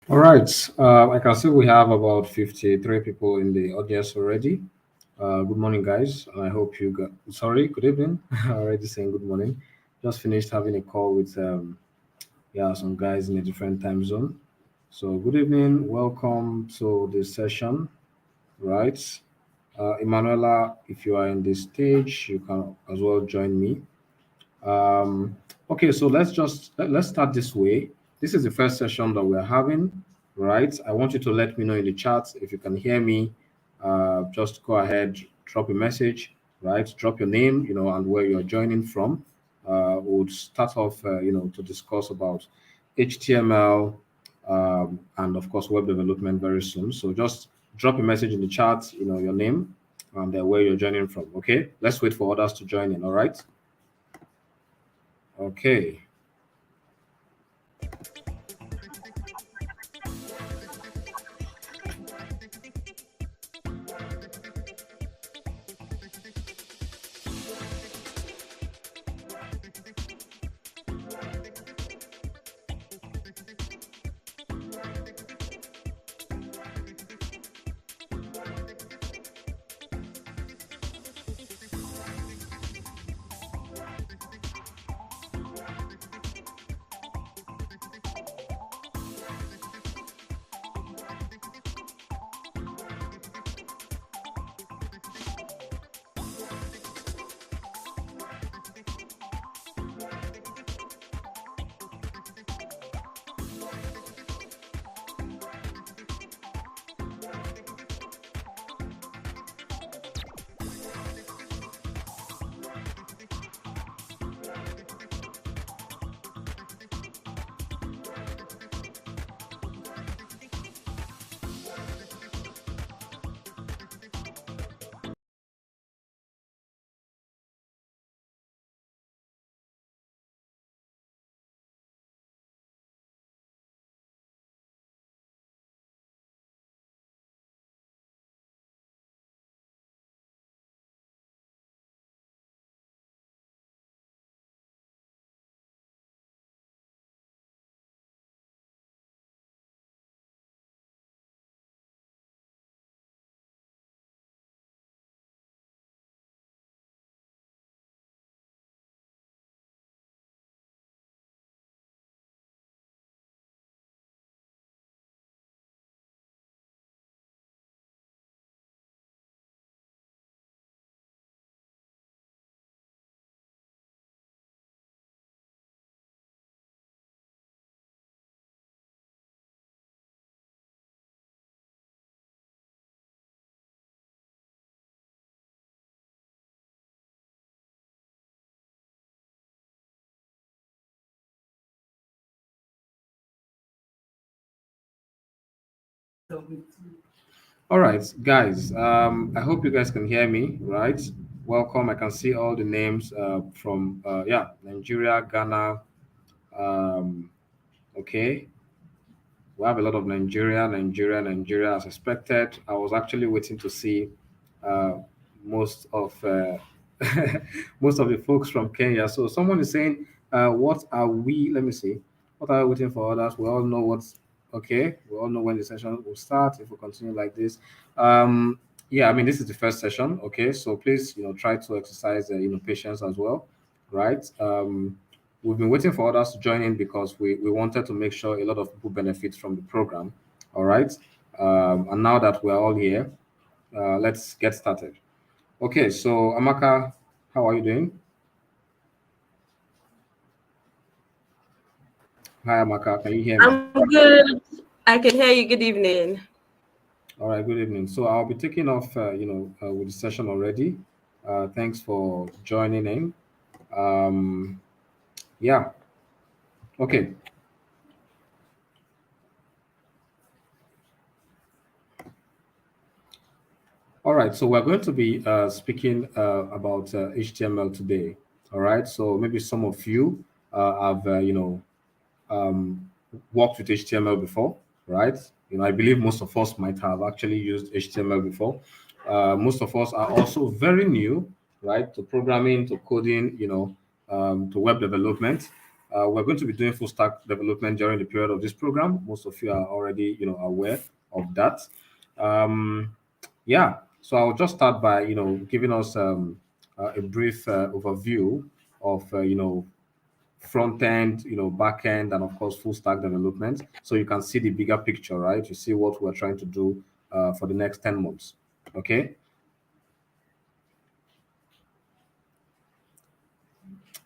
All right. I can see we have about 53 people in the audience already. Good morning, guys. I hope you got. Sorry, good evening. Already saying good morning. Just finished having a call with some guys in a different time zone. So good evening. Welcome to the session. Right. Emanuela, if you are in this stage, you can as well join me. Um, okay, so let's start this way. This is the first session that we're having, right? I want you to let me know in the chat if you can hear me. Just go ahead, drop a message, right? Drop your name, and where you're joining from. We'll start off, to discuss about HTML and of course web development very soon. So just drop a message in the chat, your name and where you're joining from. Okay, let's wait for others to join in. All right. Okay. All right, guys. I hope you guys can hear me. Right. Welcome. I can see all the names from Nigeria, Ghana. Um, okay. We have a lot of Nigeria, as expected. I was actually waiting to see uh, most of most of the folks from Kenya. So someone is saying, "What are we?" Let me see. What are we waiting for others? We all know what's okay. We all know when the session will start if we continue like this. Yeah, I mean this is the first session. Okay, so please, try to exercise, patience as well, right? We've been waiting for others to join in because we wanted to make sure a lot of people benefit from the program. All right. And now that we're all here, let's get started. Okay. So, Amaka, how are you doing? Hi, Amaka. Can you hear me? I'm good. I can hear you. Good evening. All right. Good evening. So, I'll be taking off, with the session already. Thanks for joining in. Um, yeah. Okay. All right, so we're going to be speaking about HTML today. All right, so maybe some of you have, um, worked with HTML before, right? I believe most of us might have actually used HTML before. Most of us are also very new, right, to programming, to coding, to web development. We're going to be doing full stack development during the period of this program. Most of you are already, aware of that. Yeah, so I'll just start by, giving us a brief overview of, front end, back end, and of course full stack development. So you can see the bigger picture, right? You see what we're trying to do for the next 10 months. Okay.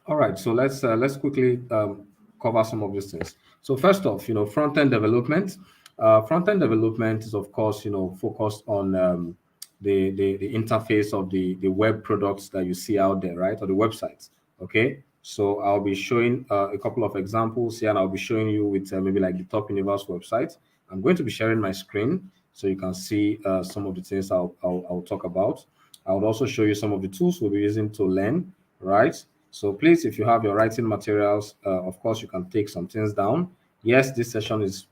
All right, so let's quickly cover some of these things. So first off, front end development. Front end development is of course focused on the interface of the web products that you see out there, right, or the websites. Okay, so I'll be showing a couple of examples here, and I'll be showing you with maybe like the Top Universe website. I'm going to be sharing my screen so you can see some of the things I'll talk about. I will also show you some of the tools we'll be using to learn, right? So please, if you have your writing materials, of course, you can take some things down. Yes, this session is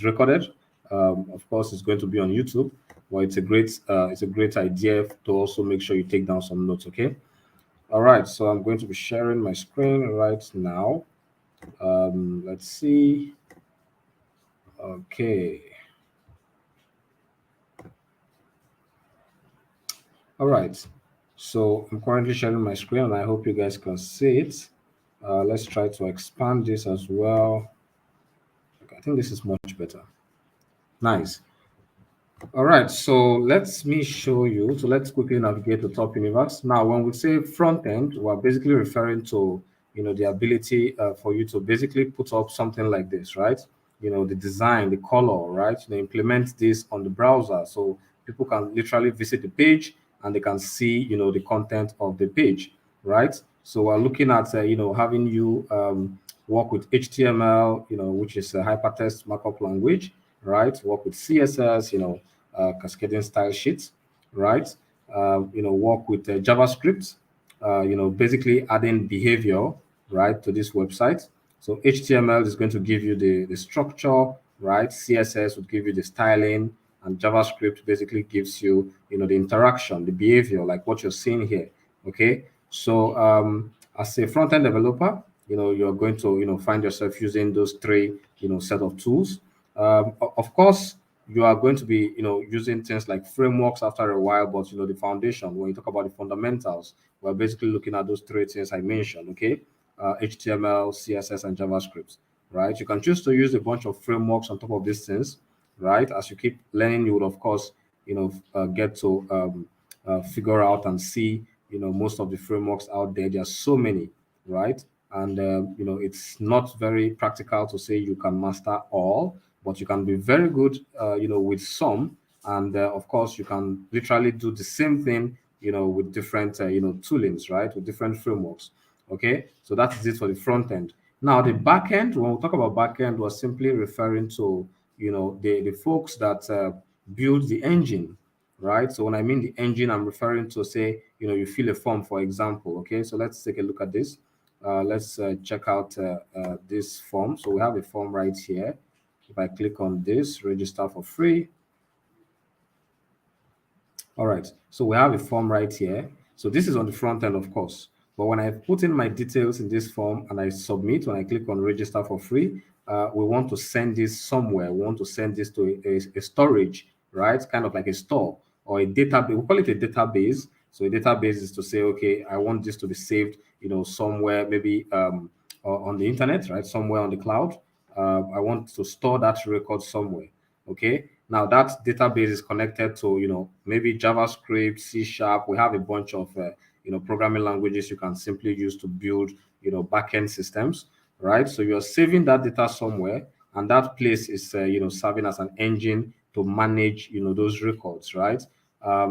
recorded. Of course, it's going to be on YouTube. Well, it's a great idea to also make sure you take down some notes. Okay. All right. So I'm going to be sharing my screen right now. Let's see. Okay. All right. So I'm currently sharing my screen, and I hope you guys can see it. Let's try to expand this as well. Okay, I think this is much better. Nice. All right, so let me show you. So let's quickly navigate the Top Universe. Now, when we say front end, we're basically referring to the ability for you to basically put up something like this, right? The design, the color, right? Implement this on the browser so people can literally visit the page and they can see the content of the page, right? So we're looking at having you work with HTML, which is a hypertext markup language, right? Work with CSS, cascading style sheets, right? Work with JavaScript, basically adding behavior, right, to this website. So HTML is going to give you the structure, right? CSS would give you the styling, and JavaScript basically gives you, the interaction, the behavior, like what you're seeing here. Okay. So as a front-end developer, you're going to, find yourself using those three, set of tools. Of course, you are going to be using things like frameworks after a while, but the foundation, when you talk about the fundamentals, we're basically looking at those three things I mentioned. Okay. HTML, CSS, and JavaScript, right? You can choose to use a bunch of frameworks on top of these things, right? As you keep learning, you would of course get to figure out and see most of the frameworks out there. There are so many, right? And it's not very practical to say you can master all, but you can be very good with some. And of course you can literally do the same thing with different toolings, right, with different frameworks. Okay, so that is it for the front end. Now the back end, when we talk about back end, we're simply referring to the folks that build the engine, right? So when I mean the engine, I'm referring to, say, you fill a form, for example. Okay, so let's take a look at this. Let's check out this form. So we have a form right here. If I click on this, register for free. All right, so we have a form right here. So this is on the front end, of course. But when I put in my details in this form and I submit, when I click on register for free, we want to send this somewhere. We want to send this to a storage, right? Kind of like a store or a database. We call it a database. So a database is to say, okay, I want this to be saved, somewhere, maybe on the internet, right? Somewhere on the cloud. I want to store that record somewhere. Okay. Now that database is connected to, maybe JavaScript, C#. We have a bunch of, programming languages you can simply use to build, backend systems, right? So you're saving that data somewhere, and that place is, serving as an engine to manage, those records, right?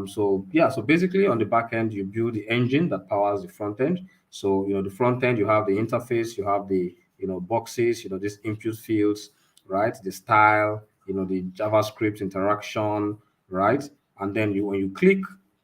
So yeah, so basically on the back end, you build the engine that powers the front end. So, the front end, you have the interface, you have the, boxes, these input fields, right? The style, the JavaScript interaction, right? And then when you click,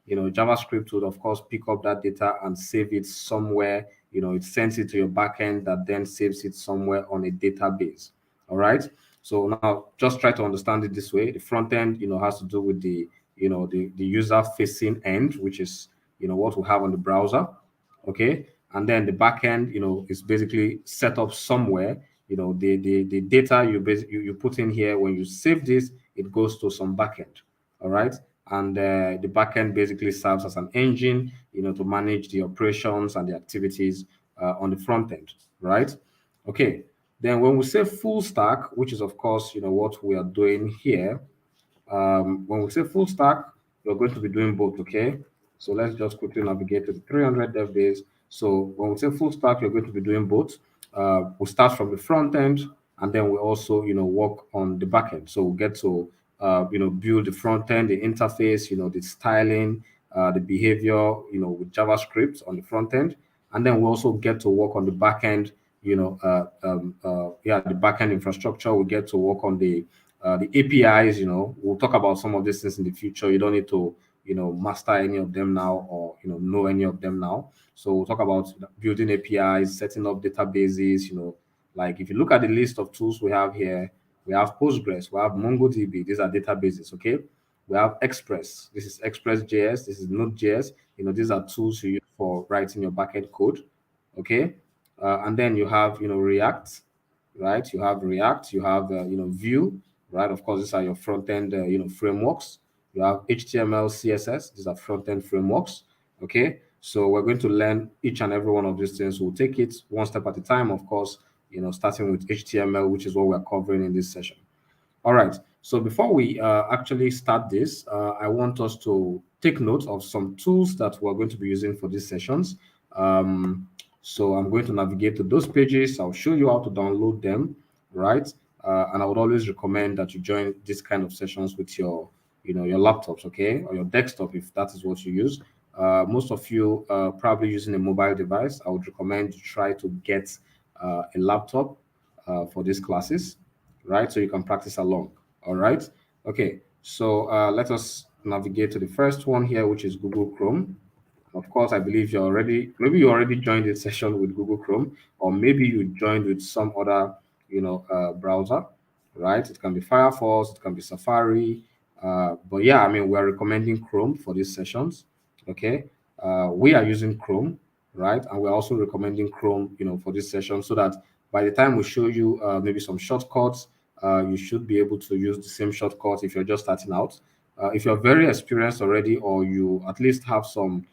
JavaScript would of course pick up that data and save it somewhere. It sends it to your backend that then saves it somewhere on a database. All right. So now just try to understand it this way. The front end, has to do with the, the user facing end, which is, what we have on the browser. Okay. and then the backend, is basically set up somewhere. The data you put in here, when you save this, it goes to some backend. All right. And the backend basically serves as an engine, to manage the operations and the activities on the front end, right? Okay. Then when we say full stack, which is of course, what we are doing here, when we say full stack, you're going to be doing both, okay? So let's just quickly navigate to the 300 dev days. So when we say full stack, you're going to be doing both. We'll start from the front end, and then we also, work on the back end. So we'll get to, build the front end, the interface, the styling, the behavior, with JavaScript on the front end. And then we also get to work on the back end, the back end infrastructure. We get to work on the APIs. We'll talk about some of these things in the future. You don't need to, master any of them now, or, know any of them now. So we'll talk about building APIs, setting up databases. Like if you look at the list of tools we have here, we have Postgres, we have MongoDB. These are databases, okay? We have Express. This is Express.js. This is Node.js. These are tools you use for writing your backend code, okay? And then you have, React, right? You have React, you have, Vue, right? Of course, these are your front end, frameworks. You have HTML, CSS. These are front end frameworks. Okay. So we're going to learn each and every one of these things. We'll take it one step at a time, of course, starting with HTML, which is what we're covering in this session. All right. So before we actually start this, I want us to take note of some tools that we're going to be using for these sessions. So I'm going to navigate to those pages. I'll show you how to download them, right? And I would always recommend that you join this kind of sessions with your, your laptops, okay, or your desktop if that is what you use. Most of you probably using a mobile device. I would recommend you try to get a laptop for these classes, right? So you can practice along. All right. Okay. So let us navigate to the first one here, which is Google Chrome. Of course, I believe maybe you already joined the session with Google Chrome, or maybe you joined with some other, browser, right? It can be Firefox, it can be Safari. But yeah, I mean, we're recommending Chrome for these sessions. Okay. We are using Chrome, right? And we're also recommending Chrome, for this session, so that by the time we show you maybe some shortcuts, you should be able to use the same shortcut if you're just starting out. If you're very experienced already, or you at least have some,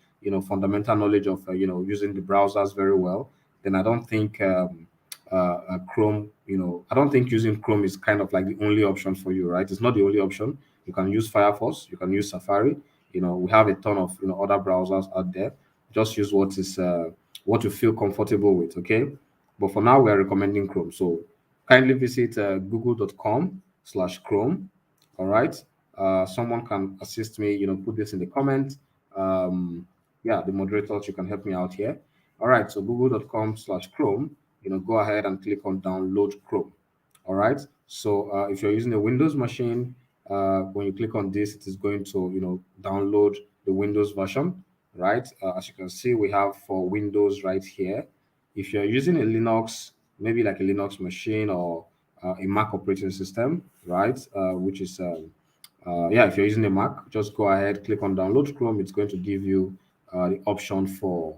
fundamental knowledge of, using the browsers very well, then I don't think Chrome, I don't think using Chrome is kind of like the only option for you, right? It's not the only option. You can use Firefox, you can use Safari. We have a ton of, other browsers out there. Just use what you feel comfortable with, okay? But for now, we're recommending Chrome. So kindly visit google.com/Chrome. All right. Someone can assist me, put this in the comment. Yeah, the moderators, you can help me out here. All right. So google.com/Chrome, go ahead and click on download Chrome. All right. So if you're using a Windows machine, when you click on this, it is going to, download the Windows version, right? As you can see, we have for Windows right here. If you're using a Linux, maybe like a Linux machine, or a Mac operating system, right? Which is, yeah, if you're using a Mac, just go ahead, click on download Chrome. It's going to give you the option for,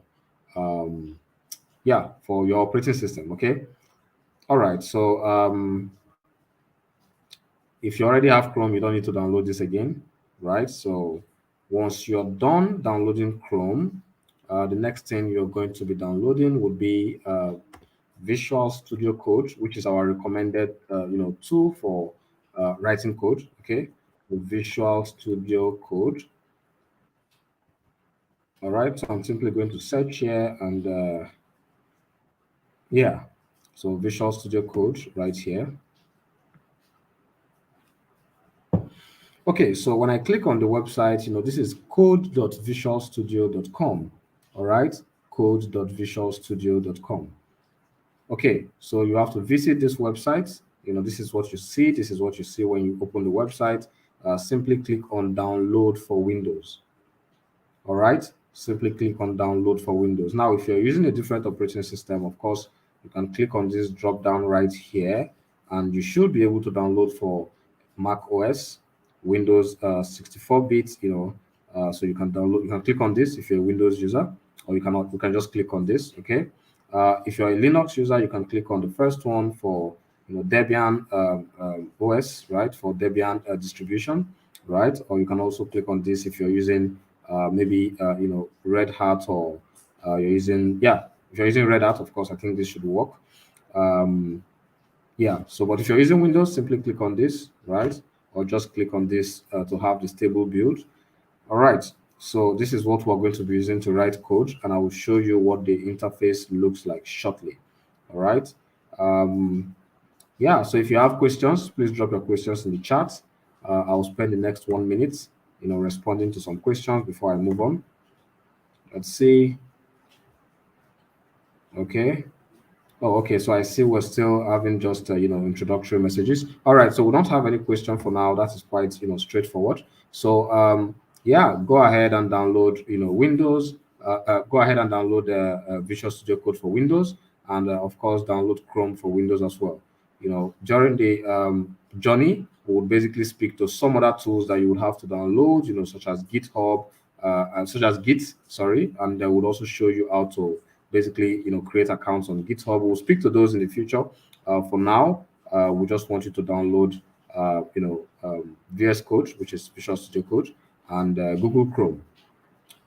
yeah, for your operating system. Okay. All right. So if you already have Chrome, you don't need to download this again, right? So once you're done downloading Chrome, the next thing you're going to be downloading would be Visual Studio Code, which is our recommended, tool for writing code. Okay, the Visual Studio Code. All right, so I'm simply going to search here, and yeah, so Visual Studio Code right here. Okay, so when I click on the website, this is code.visualstudio.com. All right, code.visualstudio.com. Okay, so you have to visit this website. This is what you see. This is what you see when you open the website. Simply click on download for Windows. All right, simply click on download for Windows. Now, if you're using a different operating system, of course, you can click on this drop down right here, and you should be able to download for Mac OS, Windows 64 bits. So you can download. You can click on this if you're a Windows user. or you can just click on this. Okay. If you're a Linux user, you can click on the first one for Debian OS, right? For Debian distribution, right? Or you can also click on this if you're using maybe Red Hat, or you're using, yeah, if you're using Red Hat, of course, I think this should work. Um, yeah, so but if you're using Windows, simply click on this, right? Or just click on this to have the stable build. All right, so this is what we're going to be using to write code, and I will show you what the interface looks like shortly. All right. Um, yeah, so if you have questions, please drop your questions in the chat. I'll spend the next 1 minute, responding to some questions before I move on. Let's see. Okay. Oh, okay. So I see we're still having just introductory messages. All right. So we don't have any question for now. That is quite straightforward. So yeah, go ahead and download Windows. Go ahead and download Visual Studio Code for Windows, and of course download Chrome for Windows as well. During the journey, we would basically speak to some other tools that you would have to download. Such as GitHub, such as Git. Sorry, and they would also show you how to basically create accounts on GitHub. We'll speak to those in the future. For now, we just want you to download VS Code, which is Visual Studio Code, and Google Chrome.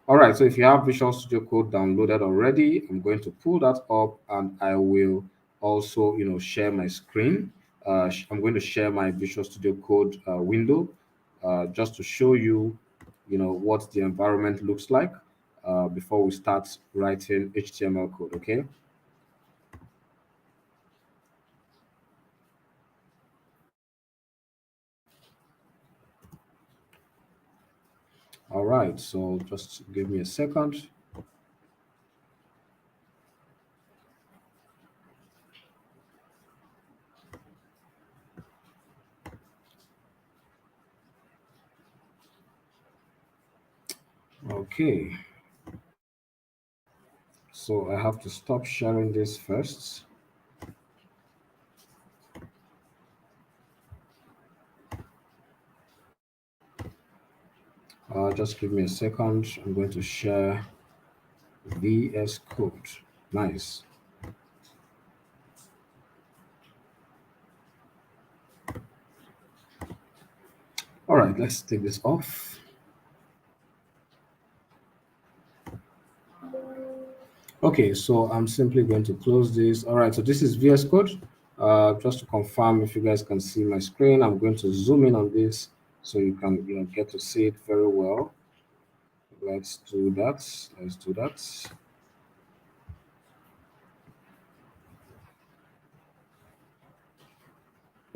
All right, so if you have Visual Studio Code downloaded already, I'm going to pull that up, and I will also share my screen. I'm going to share my Visual Studio Code window just to show you what the environment looks like before we start writing HTML code. Okay. All right, so just give me a second. Okay. So I have to stop sharing this first. Just give me a second. I'm going to share VS Code. Nice. All right, let's take this off. Okay, so I'm simply going to close this. All right, so this is VS Code. Just to confirm if you guys can see my screen, I'm going to zoom in on this so you can get to see it very well. Let's do that. Let's do that.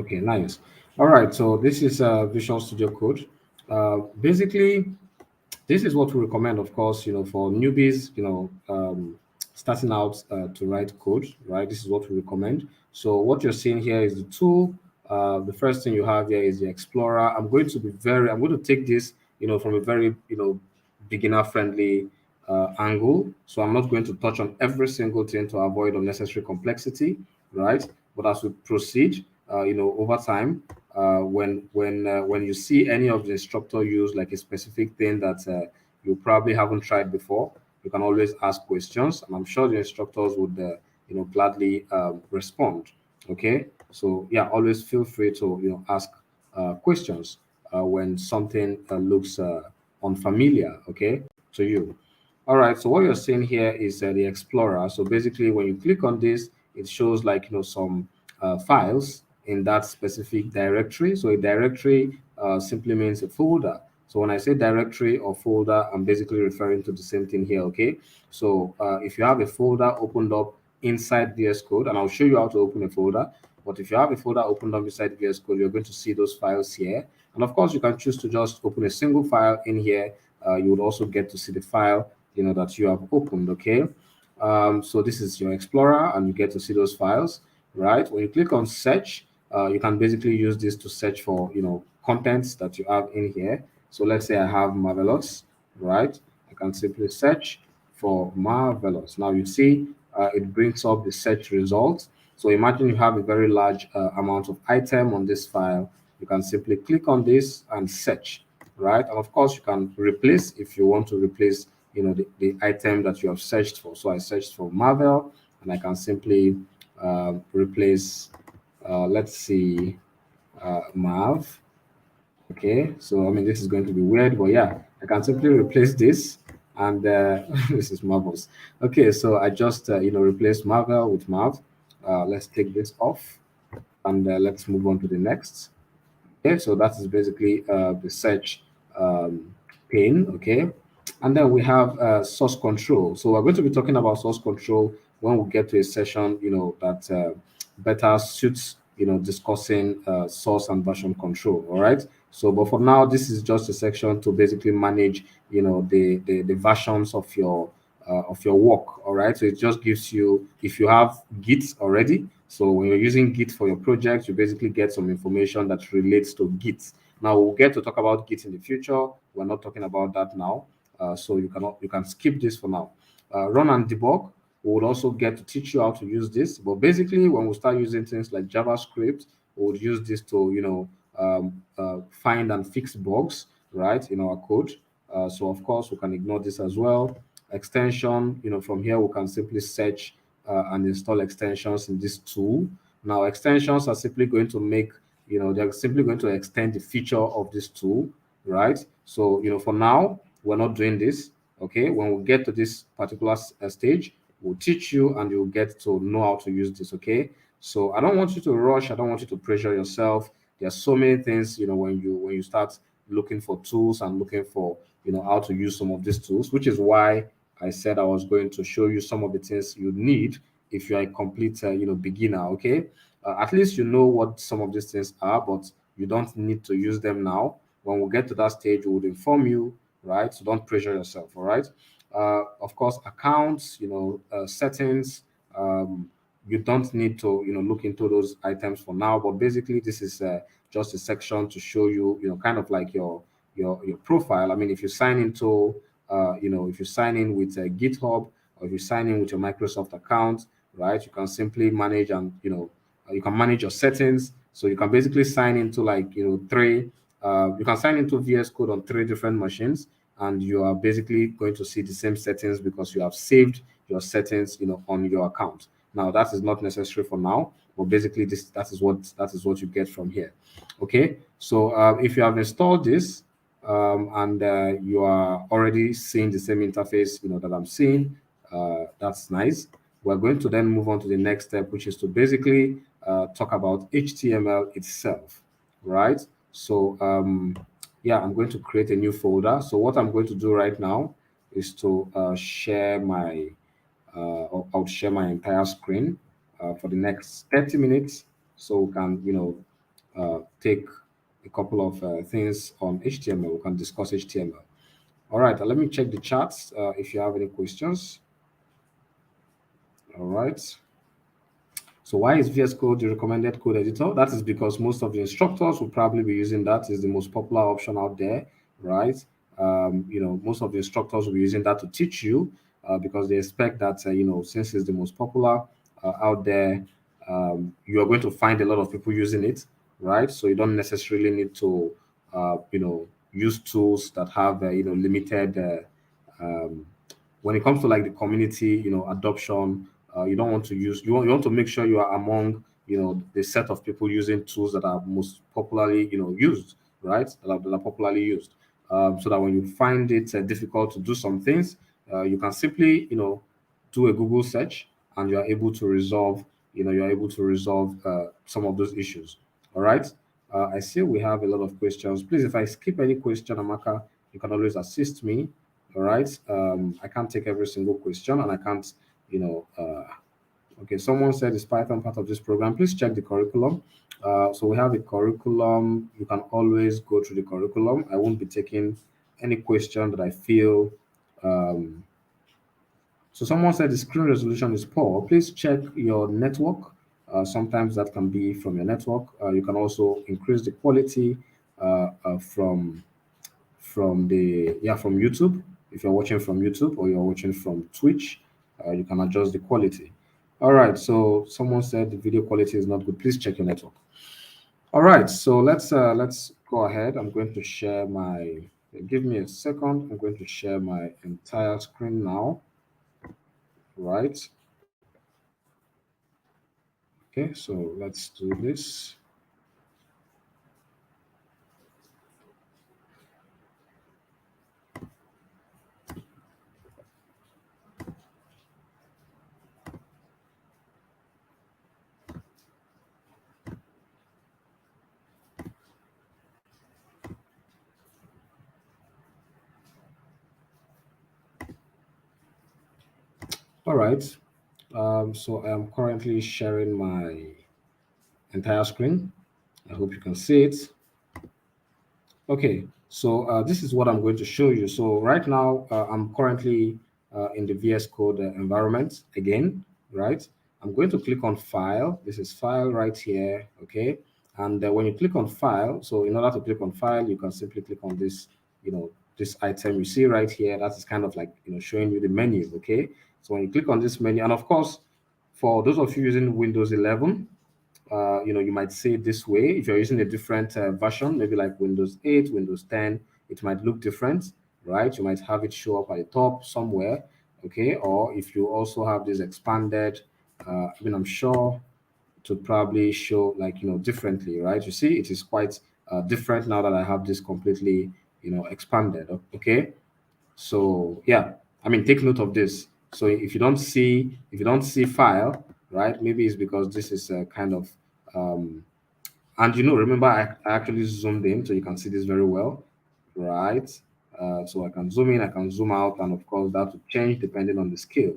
Okay, nice. All right, so this is Visual Studio Code. Basically, this is what we recommend, of course, for newbies, starting out to write code, right? This is what we recommend. So what you're seeing here is the tool. The first thing you have here is the Explorer. I'm going to take this, from a very, beginner friendly angle. So I'm not going to touch on every single thing to avoid unnecessary complexity, right? But as we proceed, over time, when you see any of the instructor use like a specific thing that you probably haven't tried before, you can always ask questions, and I'm sure the instructors would gladly respond. Okay, so yeah, always feel free to ask questions when something looks unfamiliar, okay, to you. All right, so what you're seeing here is the Explorer. So basically, when you click on this, it shows like some files in that specific directory. So a directory simply means a folder. So when I say directory or folder, I'm basically referring to the same thing here. Okay, so if you have a folder opened up inside VS Code, and I'll show you how to open a folder. But if you have a folder opened up inside VS Code, you're going to see those files here. And of course, you can choose to just open a single file in here. You would also get to see the file that you have opened. Okay, so this is your Explorer, and you get to see those files, right? When you click on search, you can basically use this to search for contents that you have in here. So let's say I have Marvelous, right? I can simply search for Marvelous. Now you see it brings up the search results. So imagine you have a very large amount of item on this file. You can simply click on this and search, right? And of course, you can replace if you want to replace the item that you have searched for. So I searched for Marvel, and I can simply replace, let's see, Marv. Okay, so I mean, this is going to be weird, but yeah, I can simply replace this, and this is Marvel's. Okay, so I just replace Marvel with Marv. Let's take this off, and let's move on to the next. Okay, so that is basically the search um, pane. Okay, and then we have source control. So we're going to be talking about source control when we get to a session, that better suits, discussing source and version control. All right. So, but for now, this is just a section to basically manage, the versions of your work. All right. So it just gives you, if you have Git already. So when you're using Git for your project, you basically get some information that relates to Git. Now we'll get to talk about Git in the future. We're not talking about that now. So you can skip this for now. Run and debug. We would also get to teach you how to use this. But basically, when we start using things like JavaScript, we would use this to find and fix bugs, right, in our code. So of course we can ignore this as well. Extension, from here we can simply search and install extensions in this tool. Now extensions are simply going to make, they're simply going to extend the feature of this tool, right? So for now we're not doing this. Okay, when we get to this particular stage, we'll teach you and you'll get to know how to use this. Okay, so I don't want you to rush, I don't want you to pressure yourself. There are so many things, when you start looking for tools and looking for, how to use some of these tools, which is why I said I was going to show you some of the things you need if you're a complete beginner. Okay, at least you know what some of these things are, but you don't need to use them now. When we get to that stage, we would inform you, right? So don't pressure yourself. All right. Of course, accounts, settings. You don't need to look into those items for now, but basically this is just a section to show you, kind of like your profile. I mean, if you sign into if you sign in with GitHub, or if you sign in with your Microsoft account, right, you can simply manage, and you can manage your settings. So you can basically sign into, like, three you can sign into VS Code on three different machines, and you are basically going to see the same settings because you have saved your settings on your account. Now that is not necessary for now, but basically that is what you get from here. Okay, so if you have installed this, and you are already seeing the same interface that I'm seeing, that's nice. We're going to then move on to the next step, which is to basically talk about HTML itself, right? So yeah, I'm going to create a new folder. So what I'm going to do right now is to share my I'll share my entire screen for the next 30 minutes, so we can take a couple of things on HTML. We can discuss HTML. All right, let me check the chats if you have any questions. All right. So why is VS Code the recommended code editor? That is because most of the instructors will probably be using that. Is the most popular option out there, right? Most of the instructors will be using that to teach you because they expect that, since it's the most popular out there, you are going to find a lot of people using it, right? So you don't necessarily need to, use tools that have, limited when it comes to, like, the community, adoption. You don't want to use, you want to make sure you are among, the set of people using tools that are most popularly, used, right? That are popularly used, so that when you find it difficult to do some things, you can simply, do a Google search, and you're able to resolve some of those issues. All right. I see we have a lot of questions. Please, if I skip any question, Amaka, you can always assist me. All right. I can't take every single question, and I can't, you know, okay. Someone said, is Python part of this program? Please check the curriculum. So we have a curriculum. You can always go through the curriculum. I won't be taking any question that I feel. Um, so someone said the screen resolution is poor. Please check your network. Sometimes that can be from your network. You can also increase the quality from YouTube. If you're watching from YouTube or you're watching from Twitch, you can adjust the quality. All right. So someone said the video quality is not good. Please check your network. All right. So let's go ahead. I'm going to share my Okay, give me a second. I'm going to share my entire screen now. Right. Okay, so let's do this. All right. So I am currently sharing my entire screen. I hope you can see it. Okay, so this is what I'm going to show you. So right now, I'm currently in the VS Code environment again, right? I'm going to click on File. This is File right here, okay? And when you click on File, so in order to click on File, you can simply click on this, this item you see right here. That is kind of like, showing you the menu, okay? So when you click on this menu, and of course, for those of you using Windows 11, you might see it this way. If you're using a different version, maybe like Windows 8, Windows 10, it might look different, right? You might have it show up at the top somewhere, okay? Or if you also have this expanded, I'm sure to probably show like, differently, right? You see, it is quite different now that I have this completely, expanded, okay? So yeah, take note of this. So if you don't see file, right, maybe it's because this is a kind of um, and remember, I actually zoomed in so you can see this very well, right? So I can zoom in, I can zoom out, and of course that will change depending on the scale.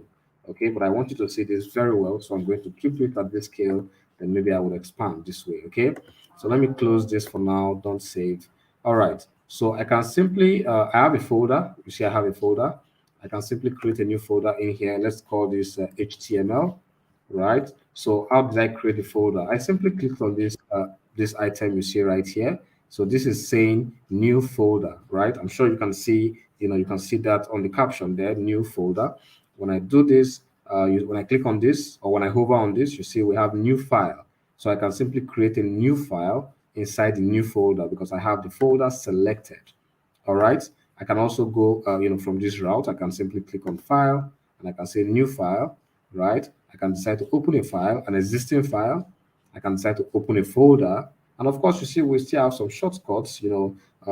Okay, but I want you to see this very well, so I'm going to keep it at this scale. Then maybe I will expand this way. Okay, so let me close this for now. Don't save. All right. So I can simply I have a folder. You see, I have a folder. I can simply create a new folder in here. Let's call this HTML, right? So how did I create the folder? I simply clicked on this item you see right here. So this is saying new folder, right? I'm sure you can see, you can see that on the caption there, new folder. When I do this, when I click on this or when I hover on this, you see we have new file. So I can simply create a new file inside the new folder because I have the folder selected. All right. I can also go, from this route, I can simply click on file and I can say new file, right? I can decide to open a file, an existing file. I can decide to open a folder. And of course, you see, we still have some shortcuts,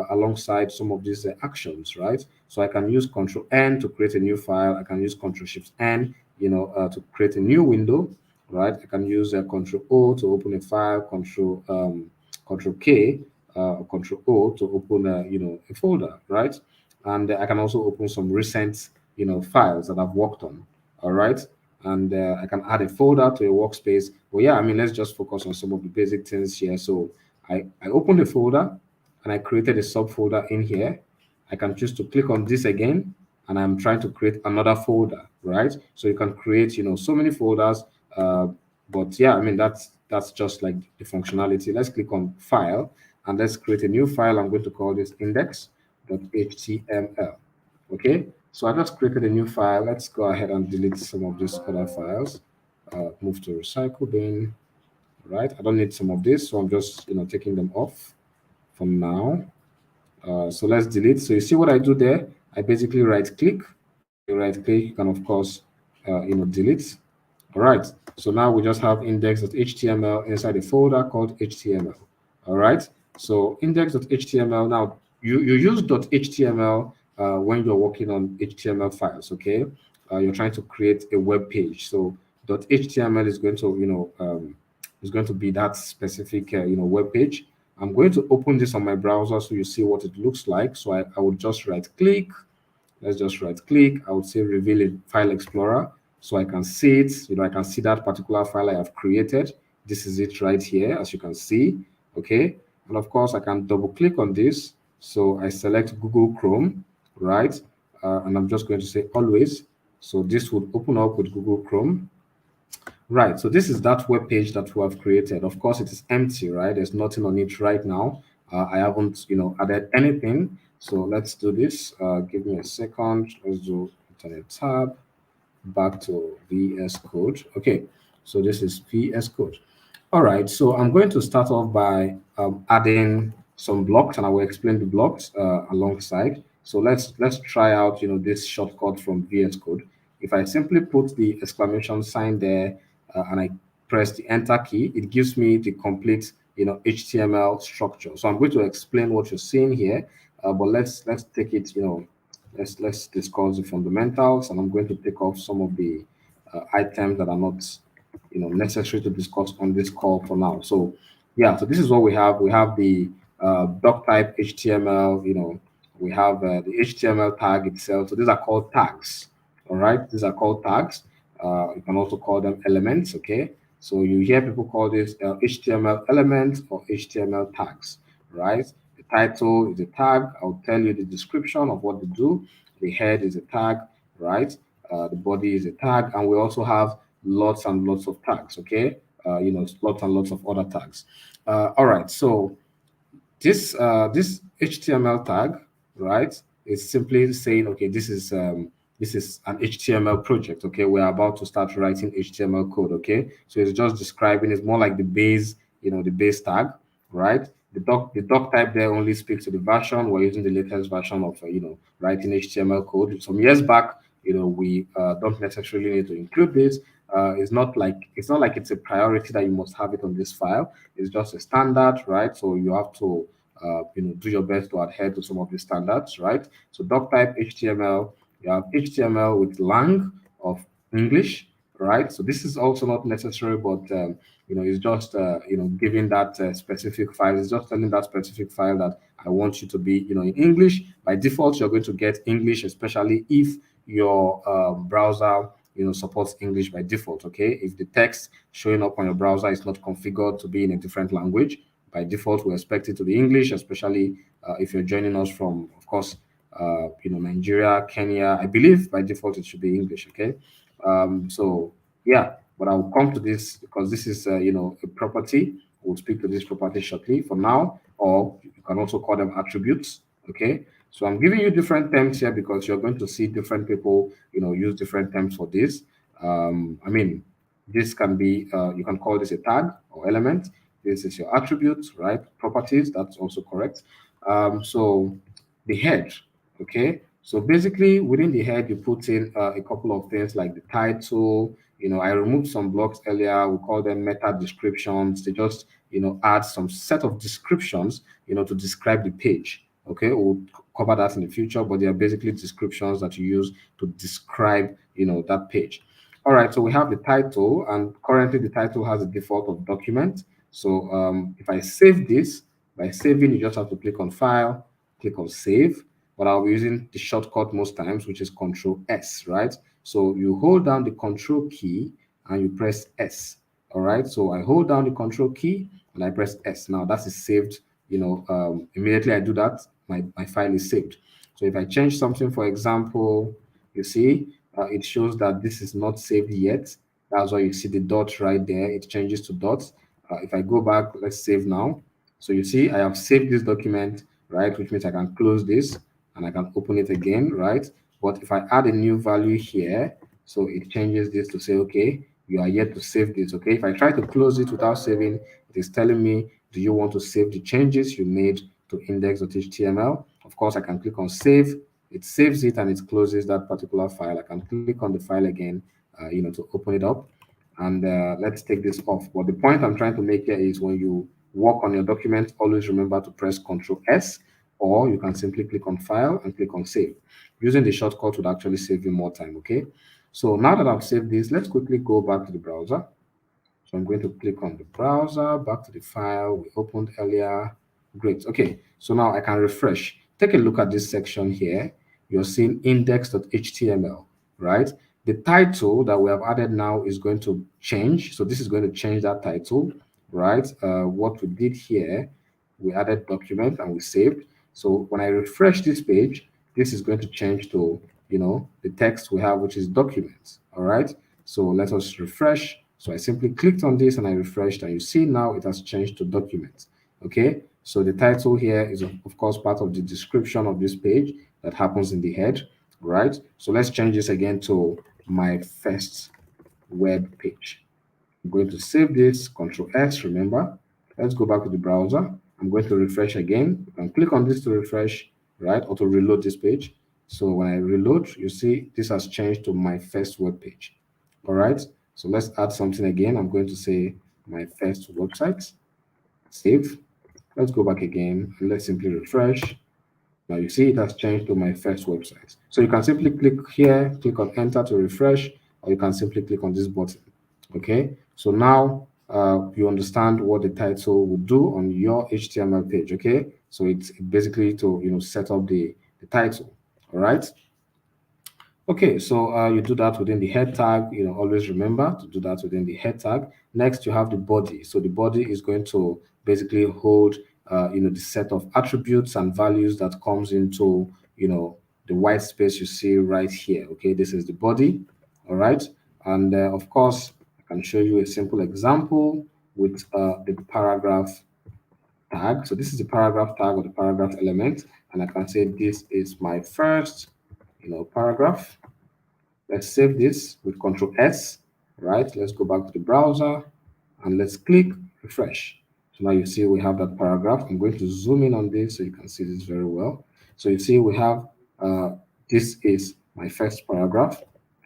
alongside some of these actions, right? So I can use Control N to create a new file. I can use Control Shift N, to create a new window, right? I can use Control O to open a file, Control K, Control O to open, a folder, right? And I can also open some recent, files that I've worked on, all right? And I can add a folder to a workspace. Well, yeah, let's just focus on some of the basic things here. So I opened the folder and I created a subfolder in here. I can choose to click on this again, and I'm trying to create another folder, right? So you can create, so many folders. But yeah, that's just like the functionality. Let's click on File, and let's create a new file. I'm going to call this index.html. Okay, so I just created a new file. Let's go ahead and delete some of these other files. Move to recycle bin. Right, I don't need some of this, so I'm just taking them off for now. So let's delete. So you see what I do there? I basically right click. You right click, you can of course delete. All right. So now we just have index.html inside a folder called HTML. All right. So index.html. Now you use .html when you're working on HTML files. Okay. You're trying to create a web page. So .html is going to is going to be that specific web page. I'm going to open this on my browser so you see what it looks like. So I would just right click. Let's just right click. I would say reveal a file explorer so I can see it. I can see that particular file I have created. This is it right here, as you can see. Okay. And of course, I can double click on this. So I select Google Chrome, right? And I'm just going to say always. So this would open up with Google Chrome. Right, so this is that web page that we have created. Of course, it is empty, right? There's nothing on it right now. I haven't, added anything. So let's do this. Give me a second. Let's do Internet tab. Back to VS Code. Okay, so this is VS Code. All right, so I'm going to start off by adding some blocks, and I will explain the blocks alongside. So let's try out, this shortcut from VS Code. If I simply put the exclamation sign there and I press the enter key, it gives me the complete, HTML structure. So I'm going to explain what you're seeing here, but let's take it, let's discuss the fundamentals, and I'm going to take off some of the items that are not, necessary to discuss on this call for now. So yeah, so this is what we have. We have the doc type HTML, we have the HTML tag itself. So these are called tags. All right, these are called tags. You can also call them elements. Okay, so you hear people call this HTML elements or HTML tags, right? The title is a tag. I'll tell you the description of what they do. The head is a tag, right? The body is a tag, and we also have lots and lots of tags. Okay, lots and lots of other tags. All right, so this HTML tag, right, is simply saying, okay, this is an HTML project. Okay, we're about to start writing HTML code. Okay, so it's just describing. It's more like the base, the base tag, right? The doc type there only speaks to the version. We're using the latest version of writing HTML code. Some years back, we don't necessarily need to include this. It's not like it's a priority that you must have it on this file. It's just a standard, right? So you have to do your best to adhere to some of the standards, right? So doc type HTML, you have HTML with lang of English, right? So this is also not necessary, but it's just giving that specific file. It's just telling that specific file that I want you to be, in English. By default, you're going to get English, especially if your browser supports English by default. Okay, if the text showing up on your browser is not configured to be in a different language, by default we expect it to be English, especially if you're joining us from, of course, Nigeria, Kenya. I believe by default it should be English. Okay, so yeah, but I'll come to this because this is a property. We'll speak to this property shortly. For now, or you can also call them attributes. Okay, so I'm giving you different terms here because you're going to see different people, use different terms for this. I mean, this can be, you can call this a tag or element. This is your attributes, right? Properties, that's also correct. So the head, okay? So basically within the head, you put in a couple of things like the title. I removed some blocks earlier. We call them meta descriptions. They just, add some set of descriptions, to describe the page. Okay, we'll cover that in the future, but they are basically descriptions that you use to describe, that page. All right, so we have the title, and currently the title has a default of document. So if I save this, by saving, you just have to click on File, click on Save. But I'll be using the shortcut most times, which is Control S, right? So you hold down the Control key and you press S. All right, so I hold down the Control key and I press S. Now that is saved. Immediately I do that, my file is saved. So if I change something, for example, you see, it shows that this is not saved yet. That's why you see the dot right there. It changes to dots. If I go back, let's save now. So you see, I have saved this document, right? Which means I can close this and I can open it again, right? But if I add a new value here, so it changes this to say, okay, you are yet to save this, okay? If I try to close it without saving, it is telling me, do you want to save the changes you made to index.html? Of course, I can click on save. It saves it and it closes that particular file. I can click on the file again, to open it up. And let's take this off. But the point I'm trying to make here is when you work on your document, always remember to press Ctrl S, or you can simply click on File and click on Save. Using the shortcut would actually save you more time, okay? So now that I've saved this, let's quickly go back to the browser. So I'm going to click on the browser, back to the file we opened earlier. Great, okay. So now I can refresh. Take a look at this section here. You're seeing index.html, right? The title that we have added now is going to change. So this is going to change that title, right? What we did here, we added document and we saved. So when I refresh this page, this is going to change to, the text we have, which is documents, all right? So let us refresh. So I simply clicked on this and I refreshed, and you see now it has changed to documents, okay? So the title here is, of course, part of the description of this page that happens in the head, right? So let's change this again to my first web page. I'm going to save this, Control S, remember. Let's go back to the browser I'm going to refresh again. You can click on this to refresh, right, or to reload this page. So when I reload, you see this has changed to my first web page. All right. So let's add something again. I'm going to say my first website. Save. Let's go back again and let's simply refresh. Now you see it has changed to my first website. So you can simply click here, click on enter to refresh, or you can simply click on this button. Okay. So now you understand what the title will do on your HTML page. Okay. So it's basically to set up the title. All right. Okay, so you do that within the head tag. Always remember to do that within the head tag. Next, you have the body. So the body is going to basically hold, the set of attributes and values that comes into, the white space you see right here. Okay, this is the body. All right, and of course, I can show you a simple example with the paragraph tag. So this is the paragraph tag or the paragraph element, and I can say this is my first, paragraph. Let's save this with Control S, right? Let's go back to the browser and let's click refresh. So now you see we have that paragraph. I'm going to zoom in on this so you can see this very well. So you see we have this is my first paragraph.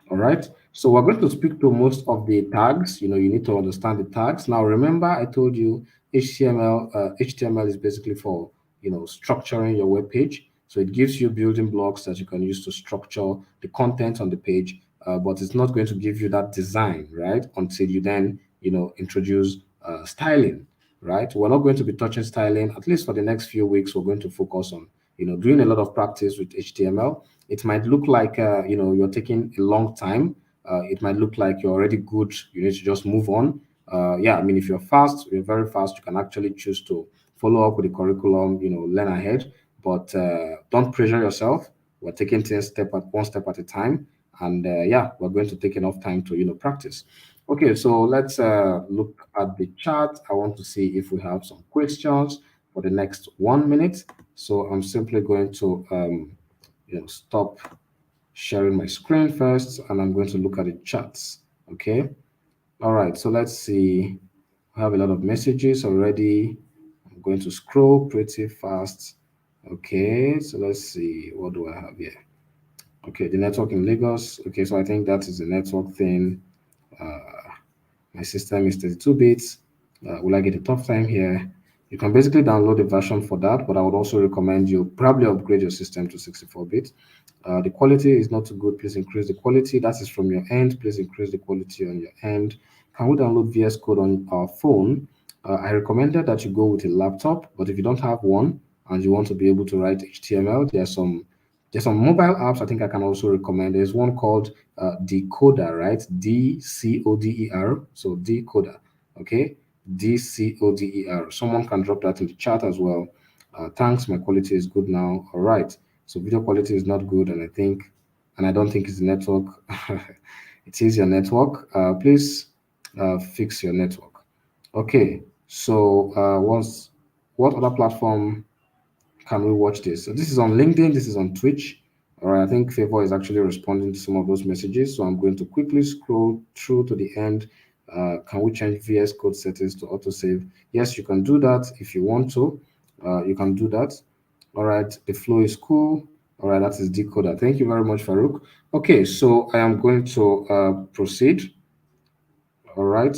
All right. So we're going to speak to most of the tags. You need to understand the tags. Now remember, I told you HTML. HTML is basically for structuring your web page. So it gives you building blocks that you can use to structure the content on the page, but it's not going to give you that design, right? Until you then, introduce styling, right? We're not going to be touching styling, at least for the next few weeks. We're going to focus on, doing a lot of practice with HTML. It might look like, you're taking a long time. It might look like you're already good. You need to just move on. Yeah, I mean, if you're fast, you're very fast, you can actually choose to follow up with the curriculum, learn ahead, but don't pressure yourself. We're taking things one step at a time, and yeah, we're going to take enough time to practice. Okay, so let's look at the chat. I want to see if we have some questions for the next 1 minute. So I'm simply going to stop sharing my screen first, and I'm going to look at the chats. Okay. All right. So let's see. I have a lot of messages already. I'm going to scroll pretty fast. Okay. So let's see. What do I have here? Okay. The network in Lagos. Okay. So I think that is the network thing. Uh, my system is 32 bits. Will I get a tough time here? You can basically download a version for that, but I would also recommend you probably upgrade your system to 64 bits. The quality is not too good. Please increase the quality. That is from your end. Please increase the quality on your end. Can we download VS Code on our phone? I recommended that you go with a laptop, but if you don't have one and you want to be able to write HTML, there's some mobile apps I think I can also recommend. There's one called Decoder, right? Decoder. So Decoder, okay? Decoder. Someone can drop that in the chat as well. Thanks, my quality is good now. All right. So video quality is not good, and I don't think it's the network. It is your network. Please fix your network. Okay. So what other platform can we watch this? So this is on LinkedIn. This is on Twitch. All right. I think Favor is actually responding to some of those messages. So I'm going to quickly scroll through to the end. Can we change VS Code settings to autosave? Yes, you can do that if you want to. You can do that. All right, the flow is cool. All right, that is Decoder. Thank you very much, Farouk. Okay, so I am going to proceed. All right.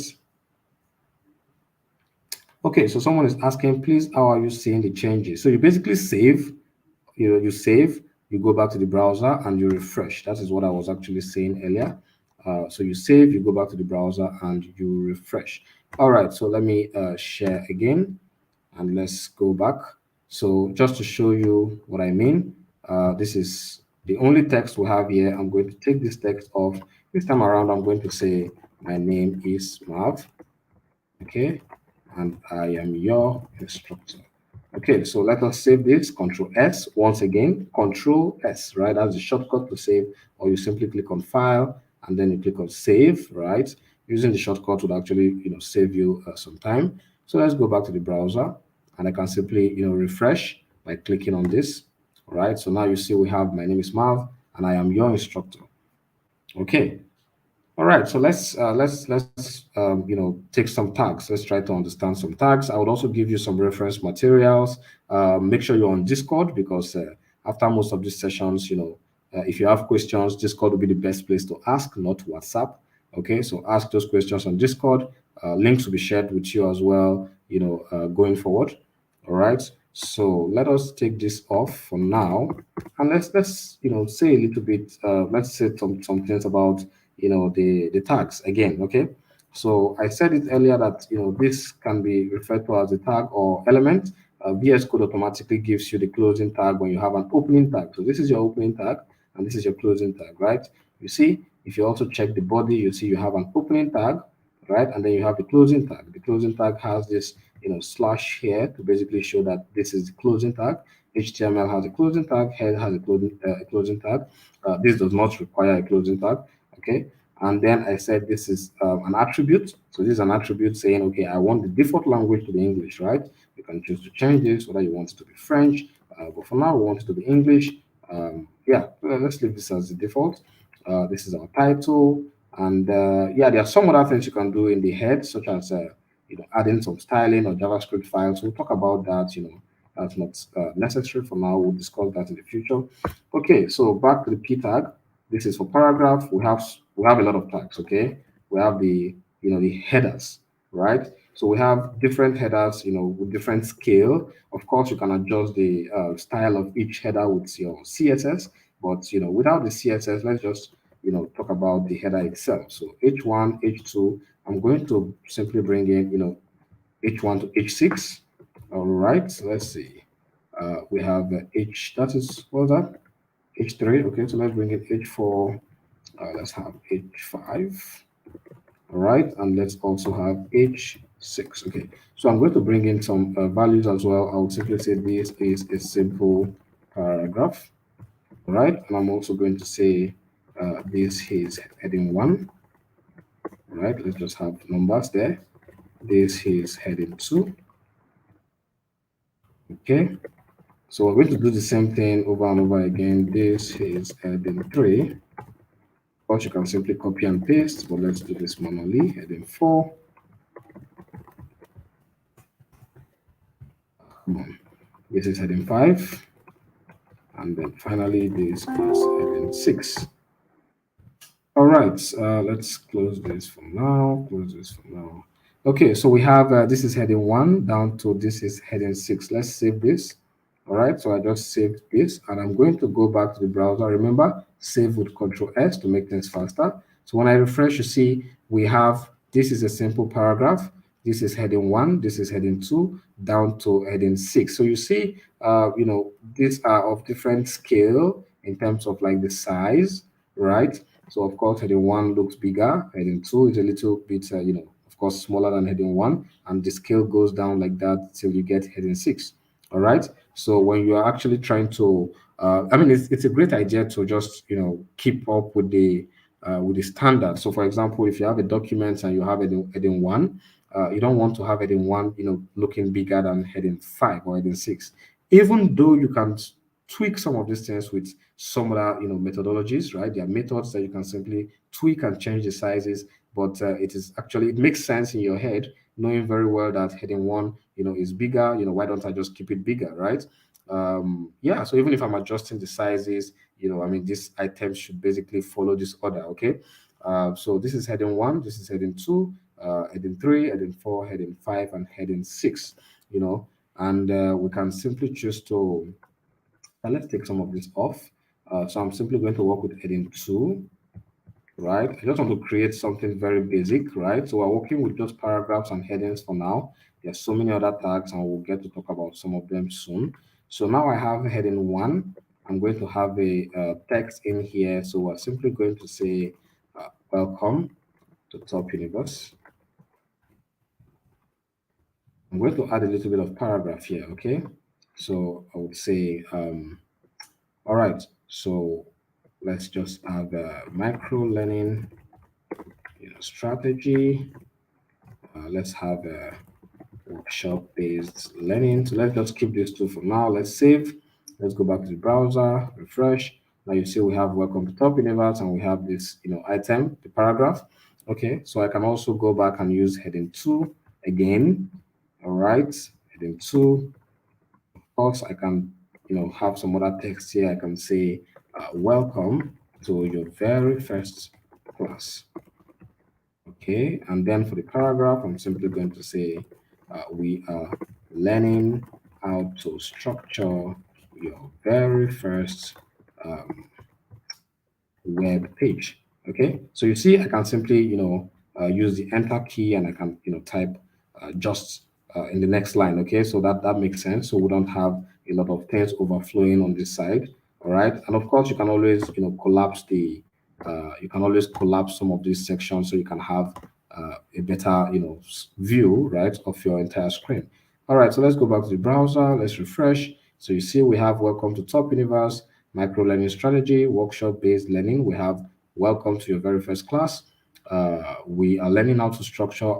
Okay, so someone is asking, please, how are you seeing the changes? So you basically save, you save, you go back to the browser and you refresh. That is what I was actually saying earlier. So you save, you go back to the browser and you refresh. All right, so let me share again and let's go back. So just to show you what I mean, this is the only text we have here. I'm going to take this text off. This time around, I'm going to say, my name is Marv, okay, and I am your instructor. Okay, so let us save this, Control S. Once again, Control S, right? That's the shortcut to save, or you simply click on File, and then you click on Save, right? Using the shortcut would actually, save you some time. So let's go back to the browser, and I can simply, refresh by clicking on this, all right? So now you see we have, my name is Marv, and I am your instructor. Okay, All right, so let's take some tags. Let's try to understand some tags. I would also give you some reference materials. Make sure you're on Discord because after most of these sessions, if you have questions, Discord will be the best place to ask, not WhatsApp. Okay, so ask those questions on Discord. Links will be shared with you as well. Going forward. All right. So let us take this off for now, and let's say a little bit. Let's say some things about the tags again. Okay, so I said it earlier that this can be referred to as a tag or element. VS Code automatically gives you the closing tag when you have an opening tag. So this is your opening tag and this is your closing tag, right? You see, if you also check the body, you see you have an opening tag, right? And then you have the closing tag. The closing tag has this slash here to basically show that this is the closing tag. HTML has a closing tag, head has a closing tag. This does not require a closing tag. Okay, and then I said this is an attribute. So this is an attribute saying, okay, I want the default language to be English, right? You can choose to change this, whether you want it to be French, but for now we want it to be English. Yeah, let's leave this as the default. This is our title, and yeah, there are some other things you can do in the head, such as adding some styling or JavaScript files. We'll talk about that. That's not necessary for now. We'll discuss that in the future. Okay, so back to the p tag. This is for paragraph. We have a lot of tags. Okay, we have the headers, right? So we have different headers, with different scale. Of course, you can adjust the style of each header with your CSS, but without the CSS, let's just talk about the header itself. So H1, H2. I'm going to simply bring in H1 to H6. All right, so let's see. We have H. That is what's that? H3. Okay, so let's bring in H4. Let's have H5. All right, and let's also have H6. Okay, so I'm going to bring in some values as well. I would simply say this is a simple paragraph. All right, and I'm also going to say this is heading 1. All right, let's just have numbers there. This is heading 2. Okay, so we're going to do the same thing over and over again. This is heading 3. Of course, you can simply copy and paste, but let's do this manually. Heading 4. Come on. This is heading 5. And then finally, this is heading 6. All right, let's close this for now. Close this for now. Okay, so we have this is heading 1 down to this is heading 6. Let's save this. All right, so I just saved this and I'm going to go back to the browser. Remember, save with Control S to make things faster. So when I refresh, you see we have this is a simple paragraph. This is heading 1, this is heading 2, down to heading 6. So you see, these are of different scale in terms of like the size, right? So of course, heading 1 looks bigger. Heading 2 is a little bit, of course, smaller than heading 1, and the scale goes down like that till you get heading 6. All right. So when you are actually trying to, I mean, it's a great idea to just keep up with the standard. So for example, if you have a document and you have heading 1, you don't want to have heading 1, looking bigger than heading 5 or heading 6, even though you can tweak some of these things with some other methodologies, right? There are methods that you can simply tweak and change the sizes, but it makes sense in your head, knowing very well that heading 1 is bigger. Why don't I just keep it bigger, right? Yeah, so even if I'm adjusting the sizes, I mean, these items should basically follow this order. Okay, so this is heading 1, this is heading 2, heading 3, heading 4, heading 5, and heading 6. And we can simply choose to let's take some of this off. So I'm simply going to work with heading 2, right? I just want to create something very basic, right? So we're working with just paragraphs and headings for now. There's so many other tags, and we'll get to talk about some of them soon. So now I have heading 1. I'm going to have a text in here. So we're simply going to say, welcome to Top Universe. I'm going to add a little bit of paragraph here, okay? So I would say, all right, so let's just add a micro learning strategy. Let's have a workshop-based learning. So let's just keep these two for now. Let's save. Let's go back to the browser, refresh. Now you see we have welcome to Top Universe and we have this, item, the paragraph. Okay, so I can also go back and use heading 2 again. All right, heading 2. Of course, I can, have some other text here. I can say, welcome to your very first class. Okay, and then for the paragraph, I'm simply going to say, we are learning how to structure your very first um, web page. Okay, so you see, I can simply, use the enter key and I can, type just in the next line. Okay, so that makes sense. So we don't have a lot of things overflowing on this side. All right, and of course, you can always, you can always collapse some of these sections so you can have a better, view, right, of your entire screen. All right, so let's go back to the browser. Let's refresh. So you see, we have welcome to Top Universe, micro learning strategy, workshop based learning. We have welcome to your very first class. We are learning how to structure.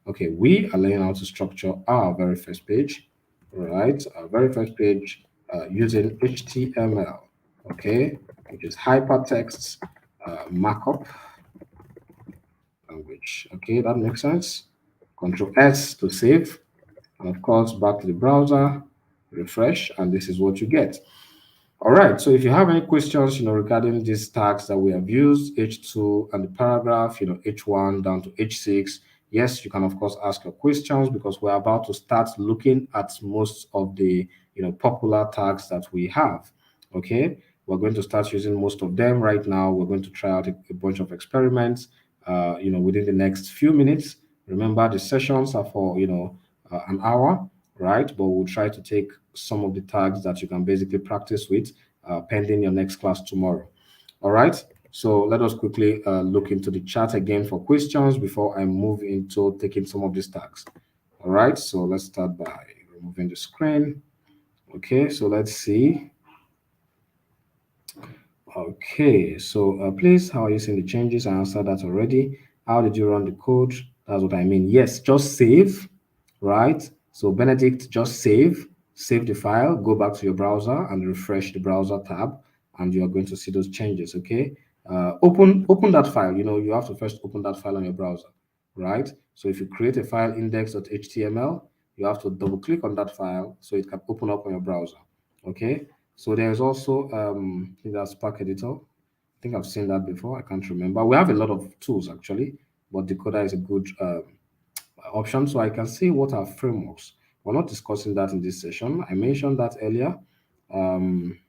Okay, we are learning how to structure our very first page, right? Our very first page using HTML, okay, which is hypertext markup language. Okay, that makes sense. Control S to save, and of course, back to the browser, refresh, and this is what you get. All right. So if you have any questions, regarding these tags that we have used, H2 and the paragraph, H1 down to H6, yes, you can of course ask your questions because we're about to start looking at most of the, popular tags that we have. Okay. We're going to start using most of them right now. We're going to try out a bunch of experiments, within the next few minutes. Remember, the sessions are for, an hour, right? But we'll try to take some of the tags that you can basically practice with pending your next class tomorrow. All right. So let us quickly look into the chat again for questions before I move into taking some of these tags. All right. So let's start by removing the screen. Okay. So let's see. Okay, so please, how are you seeing the changes? I answered that already. How did you run the code? That's what I mean. Yes, just save, right? So Benedict, just save the file, go back to your browser and refresh the browser tab, and you are going to see those changes. Okay, open that file. You have to first open that file on your browser, right? So if you create a file index.html, you have to double click on that file so it can open up on your browser. Okay, so there's also I think that's Spark Editor. I think I've seen that before. I can't remember. We have a lot of tools actually, but Decoder is a good option. So I can see what are frameworks. We're not discussing that in this session. I mentioned that earlier. Um,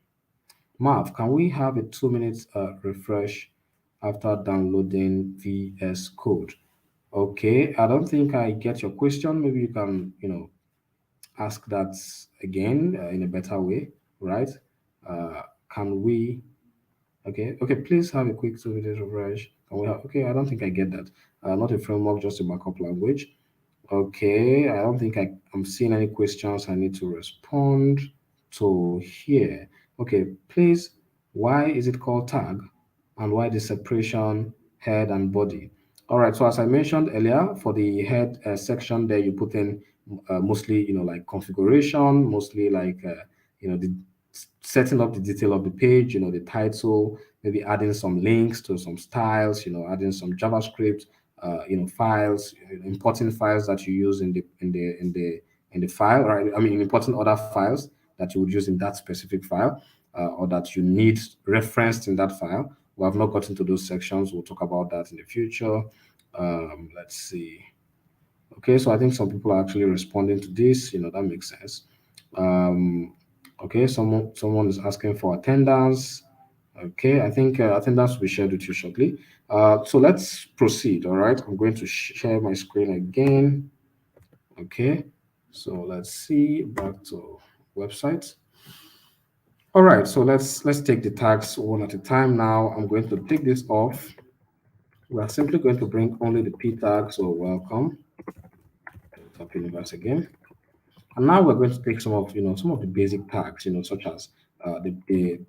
Marv, can we have a 2 minute refresh after downloading VS Code? Okay, I don't think I get your question. Maybe you can, ask that again in a better way, right? Can we? Okay. Please have a quick 2 minute refresh. Can we have? Okay, I don't think I get that. Not a framework, just a markup language. Okay, I don't think I'm seeing any questions I need to respond to here. Okay, please, why is it called tag and why the separation head and body? All right, so as I mentioned earlier, for the head section there, you put in mostly, like configuration, mostly like, the setting up the detail of the page, the title, maybe adding some links to some styles, adding some JavaScript, files, importing files that you use in the file, right? I mean, importing other files that you would use in that specific file, or that you need referenced in that file. We have not gotten to those sections. We'll talk about that in the future. Let's see. Okay, so I think some people are actually responding to this. That makes sense. Um, okay, someone is asking for attendance. Okay, I think attendance will be shared with you shortly. So let's proceed. All right, I'm going to share my screen again. Okay, so let's see, back to website. All right, so let's take the tags one at a time now. I'm going to take this off. We are simply going to bring only the p tag. So welcome, Top Universe again. And now we're going to take some of the basic tags, such as the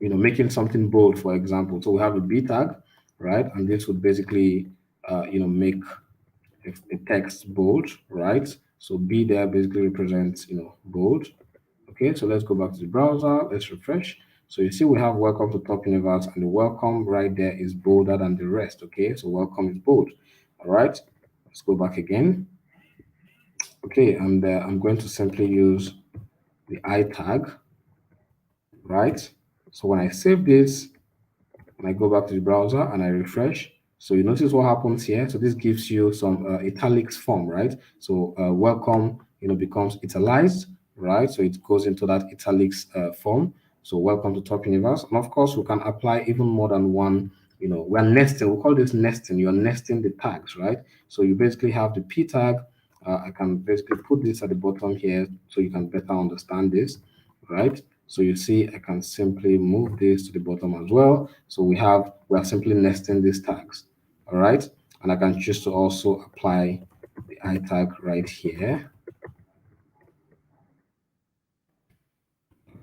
making something bold, for example. So we have a B tag, right? And this would basically make a text bold, right? So B there basically represents bold. Okay, so let's go back to the browser. Let's refresh. So you see we have welcome to Top Universe, and the welcome right there is bolder than the rest. Okay, so welcome is bold. All right, let's go back again. Okay, and I'm going to simply use the I tag, right? So when I save this, and I go back to the browser and I refresh, so you notice what happens here. So this gives you some italics form, right? So welcome, becomes italicized, right? So it goes into that italics form. So welcome to Top Universe, and of course we can apply even more than one. We're nesting. We call this nesting. You're nesting the tags, right? So you basically have the P tag. I can basically put this at the bottom here so you can better understand this, right? So you see, I can simply move this to the bottom as well. So we are simply nesting these tags, all right? And I can choose to also apply the I tag right here.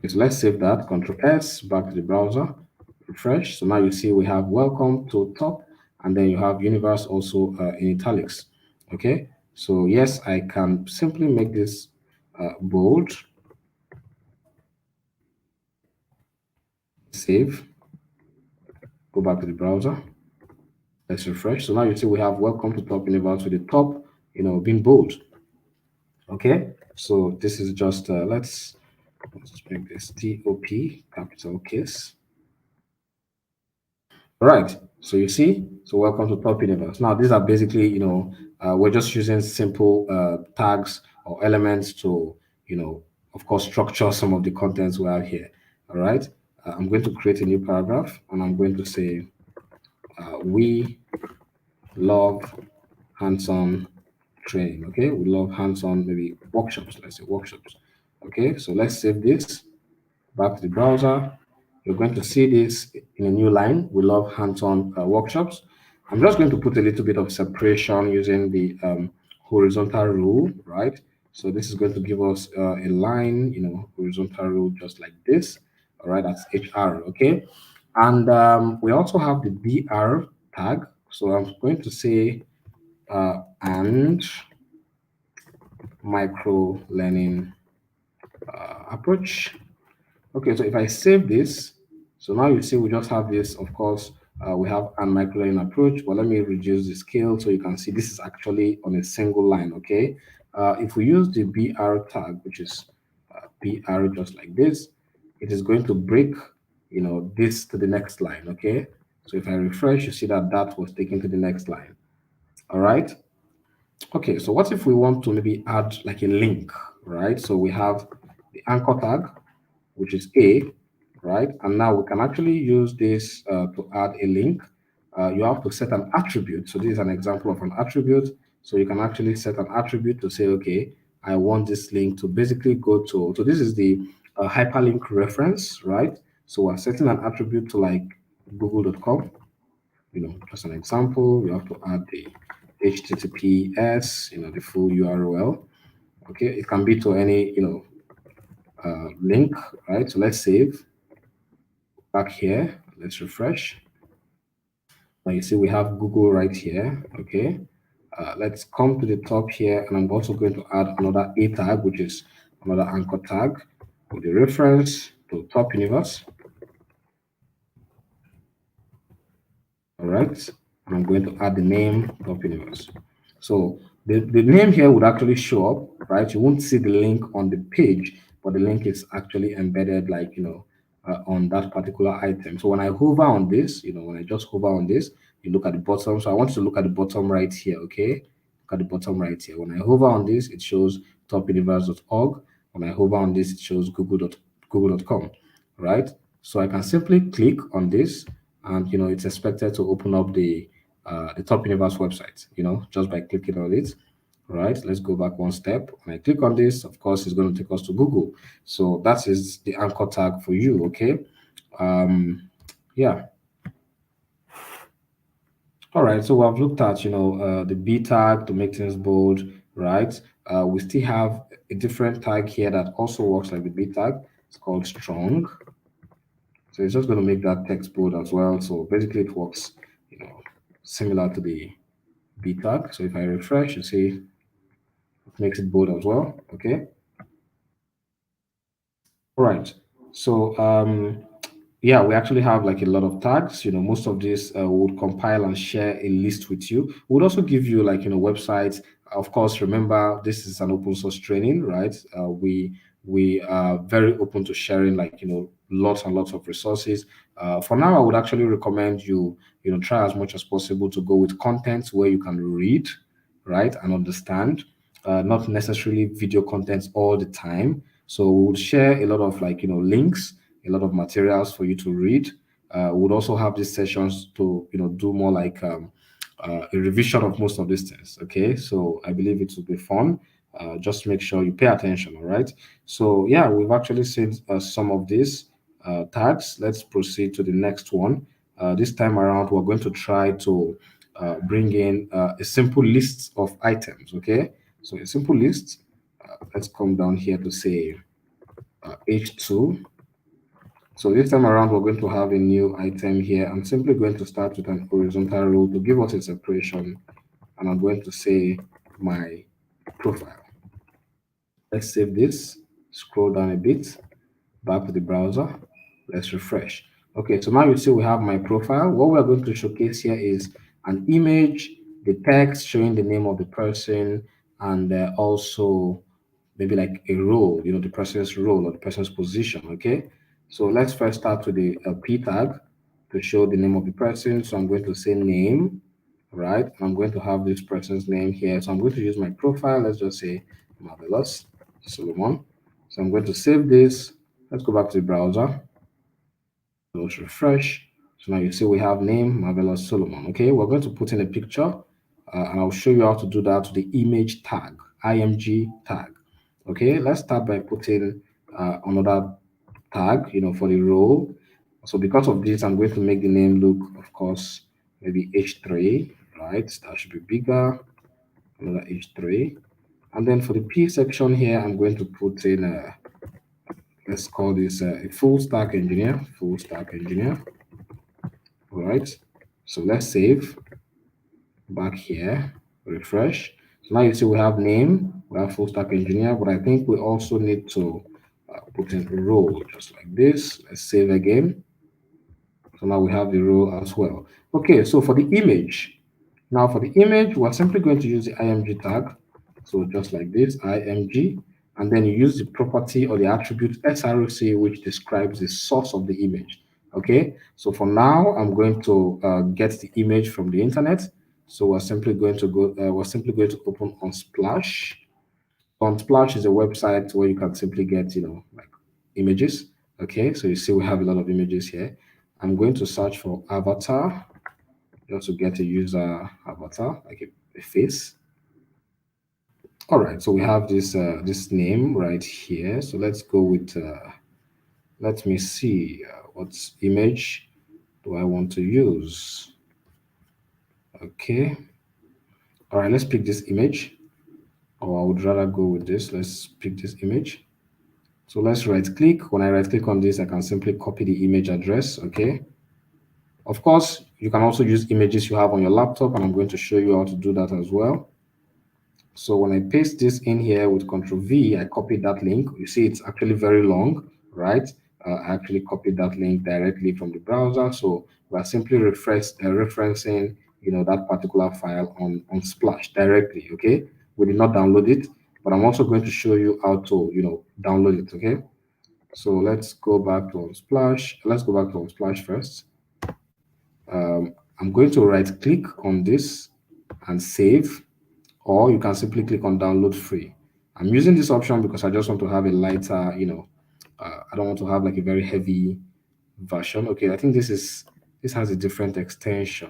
Okay, so let's save that, Control S, back to the browser, refresh. So now you see we have welcome to top, and then you have universe also in italics, okay? So yes, I can simply make this bold, save, go back to the browser. Let's refresh. So now you see we have welcome to Top Universe with the top, being bold. Okay. So this is just let's make this TOP capital case. All right. So you see, so welcome to Top Universe. Now these are basically, we're just using simple tags or elements to, of course, structure some of the contents we have here. All right. I'm going to create a new paragraph, and I'm going to say, we love hands-on training. Okay, we love hands-on, maybe workshops. Let's say workshops. Okay, so let's save this, back to the browser. You're going to see this in a new line. We love hands-on workshops. I'm just going to put a little bit of separation using the horizontal rule, right? So this is going to give us a line, horizontal rule just like this. All right, that's HR. Okay, and we also have the BR tag. So I'm going to say and micro learning approach. Okay, so if I save this, so now you see we just have this, of course, we have an micro learning approach, but let me reduce the scale so you can see this is actually on a single line, okay? If we use the BR tag, which is BR just like this, it is going to break, this to the next line, okay? So if I refresh, you see that that was taken to the next line, all right? Okay, so what if we want to maybe add like a link, right? So we have the anchor tag, which is A, right? And now we can actually use this to add a link. You have to set an attribute. So this is an example of an attribute. So you can actually set an attribute to say, okay, I want this link to basically go to, so this is the hyperlink reference, right? So we're setting an attribute to like google.com, just an example. You have to add the HTTPS, the full URL. Okay, it can be to any, link, right? So let's save. Back here, let's refresh. Now you see we have Google right here. Okay, let's come to the top here, and I'm also going to add another A tag, which is another anchor tag with the reference to Top Universe. All right, and I'm going to add the name Top Universe. So the name here would actually show up, right? You won't see the link on the page, but the link is actually embedded, like, on that particular item. So when I hover on this, when I just hover on this, you look at the bottom. So I want you to look at the bottom right here, okay? Look at the bottom right here. When I hover on this, it shows topuniverse.org. When I hover on this, it shows google.com, right? So I can simply click on this, and it's expected to open up the Top Universe website, just by clicking on it. All right, let's go back one step. When I click on this, of course, it's going to take us to Google. So that is the anchor tag for you, okay? Yeah. All right, so we've looked at, the B tag to make things bold, right? We still have a different tag here that also works like the B tag. It's called strong. So it's just going to make that text bold as well. So basically it works, similar to the B tag. So if I refresh, you see it makes it bold as well. Okay. All right. So yeah, we actually have like a lot of tags. Most of this would compile and share a list with you. We'll also give you like websites. Of course, remember this is an open source training, right? We are very open to sharing like lots and lots of resources. For now, I would actually recommend you try as much as possible to go with content where you can read, right, and understand. Not necessarily video content all the time. So we would share a lot of like links, a lot of materials for you to read. We'll also have these sessions to do more like a revision of most of these things. Okay, so I believe it will be fun. Just make sure you pay attention. All right. So yeah, we've actually seen some of these tags. Let's proceed to the next one. This time around, we're going to try to bring in a simple list of items. Okay, so a simple list. Let's come down here to say H2. So this time around, we're going to have a new item here. I'm simply going to start with an horizontal row to give us a separation, and I'm going to say my profile. Let's save this, scroll down a bit, back to the browser. Let's refresh. Okay, so now you see we have my profile. What we're going to showcase here is an image, the text showing the name of the person, and also maybe like a role, the person's role or the person's position. Okay, so let's first start with the P tag to show the name of the person. So I'm going to say name, right? I'm going to have this person's name here. So I'm going to use my profile. Let's just say Marvelous Solomon. So I'm going to save this. Let's go back to the browser. Let's refresh. So now you see we have name Marvelous Solomon. Okay, we're going to put in a picture, and I'll show you how to do that to the image tag, img tag. Okay, let's start by putting another tag, for the role. So because of this, I'm going to make the name look, of course, maybe H3, right? That should be bigger. Another H3, and then for the P section here, I'm going to put in let's call this a full stack engineer. Full stack engineer. All right. So let's save back here, refresh. So now you see we have name, we have full stack engineer, but I think we also need to put in a role just like this. Let's save again. So now we have the role as well. Okay, so for the image, now for the image, we're simply going to use the img tag. So just like this, img, and then you use the property or the attribute src, which describes the source of the image. Okay, so for now, I'm going to get the image from the internet. So we're simply going to open Unsplash. Unsplash is a website where you can simply get, like images. Okay, so you see we have a lot of images here. I'm going to search for avatar just to get a user avatar, like a face. All right, so we have this name right here. So let's go with let me see what image do I want to use. Okay, all right, let's pick this image, or I would rather go with this. Let's pick this image. So let's right click. When I right click on this, I can simply copy the image address. Okay, of course you can also use images you have on your laptop, and I'm going to show you how to do that as well. So when I paste this in here with Control V, I copied that link. You see it's actually very long, right? I actually copied that link directly from the browser. So we're simply referencing, that particular file on Splash directly, okay? We did not download it, but I'm also going to show you how to, download it, okay? So let's go back to Unsplash. Let's go back to Unsplash first. I'm going to right click on this and save, or you can simply click on download free. I'm using this option because I just want to have a lighter, I don't want to have like a very heavy version. Okay, I think this has a different extension.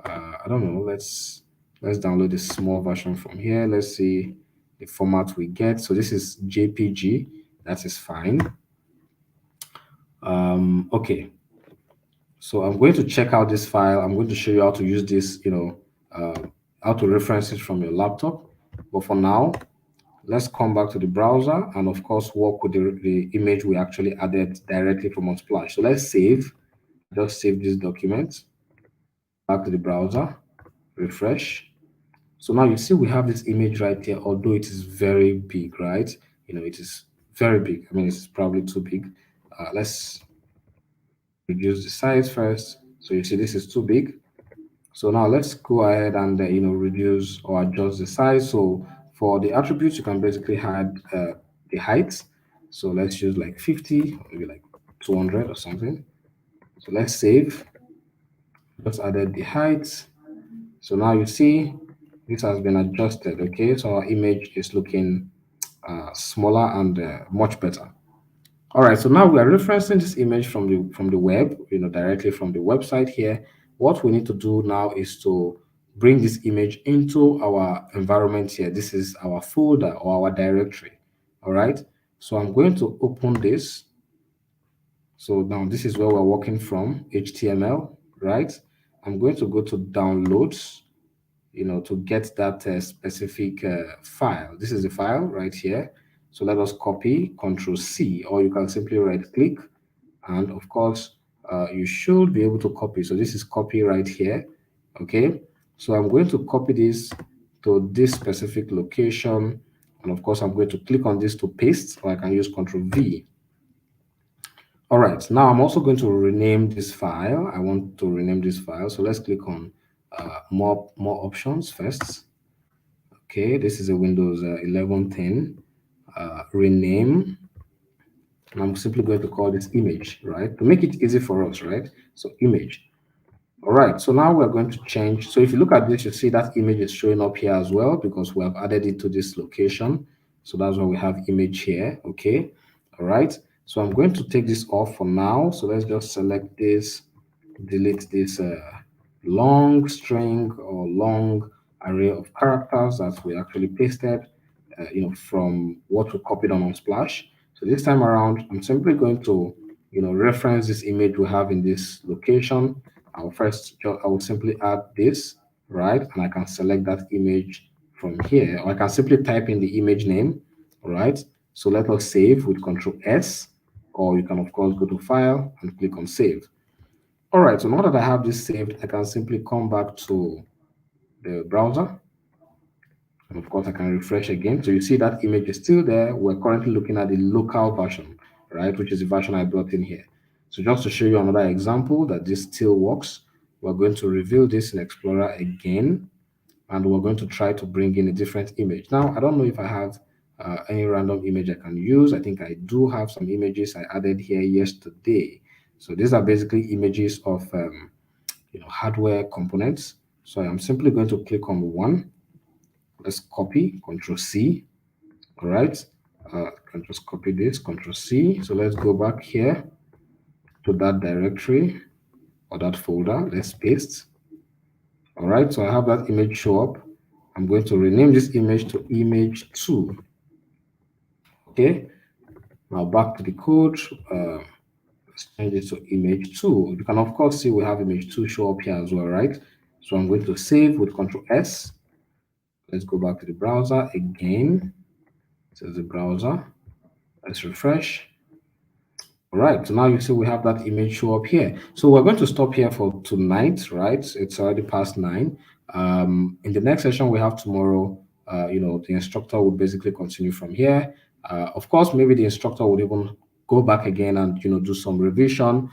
I don't know. Let's download a small version from here. Let's see the format we get. So this is JPG. That is fine. Okay. So I'm going to check out this file. I'm going to show you how to use this, how to reference it from your laptop. But for now, let's come back to the browser and of course work with the image we actually added directly from Unsplash. So let's save, just save this document, back to the browser, refresh. So now you see we have this image right here, although it is very big, right? It is very big. I mean, it's probably too big. Let's reduce the size first. So you see this is too big. So now let's go ahead and reduce or adjust the size. So for the attributes, you can basically add the height. So let's use like 50, maybe like 200 or something. So let's save. Just added the height. So now you see this has been adjusted. Okay, so our image is looking smaller and much better. All right, so now we are referencing this image from the web, directly from the website here. What we need to do now is to bring this image into our environment here. This is our folder or our directory. All right, so I'm going to open this. So now this is where we're working from, HTML, right? I'm going to go to downloads, to get that specific file. This is the file right here. So let us copy, Control C, or you can simply right click. And of course, you should be able to copy. So this is copy right here. Okay. So I'm going to copy this to this specific location. And of course, I'm going to click on this to paste, or I can use Control V. All right, now I'm also going to rename this file. I want to rename this file. So let's click on more options first. Okay, this is a Windows 11 rename. And I'm simply going to call this image, right? To make it easy for us, right? So image. All right, so now we're going to change. So if you look at this, you see that image is showing up here as well because we have added it to this location. So that's why we have image here, okay? All right, so I'm going to take this off for now. So let's just select this, delete this long string or long array of characters that we actually pasted, from what we copied on Unsplash. So this time around, I'm simply going to, reference this image we have in this location. I will simply add this, right? And I can select that image from here, or I can simply type in the image name, all right? So let us save with Control S, or you can of course go to File and click on Save. All right, so now that I have this saved, I can simply come back to the browser. And of course, I can refresh again. So you see that image is still there. We're currently looking at the local version, right, which is the version I brought in here. So just to show you another example that this still works, we're going to reveal this in Explorer again, and we're going to try to bring in a different image. Now, I don't know if I have any random image I can use. I think I do have some images I added here yesterday. So these are basically images of hardware components. So I'm simply going to click on one. Let's copy, Control C. All right, I can just copy this, Control C. So let's go back here to that directory or that folder. Let's paste. All right, so I have that image show up. I'm going to rename this image to image 2. Okay, now back to the code. Let's change it to image 2. You can of course see we have image 2 show up here as well, right? So I'm going to save with Control S. Let's go back to the browser again. So the browser. Let's refresh. All right, so now you see we have that image show up here. So we're going to stop here for tonight, right? It's already past 9. In the next session we have tomorrow, the instructor will basically continue from here. Of course, maybe the instructor would even go back again and do some revision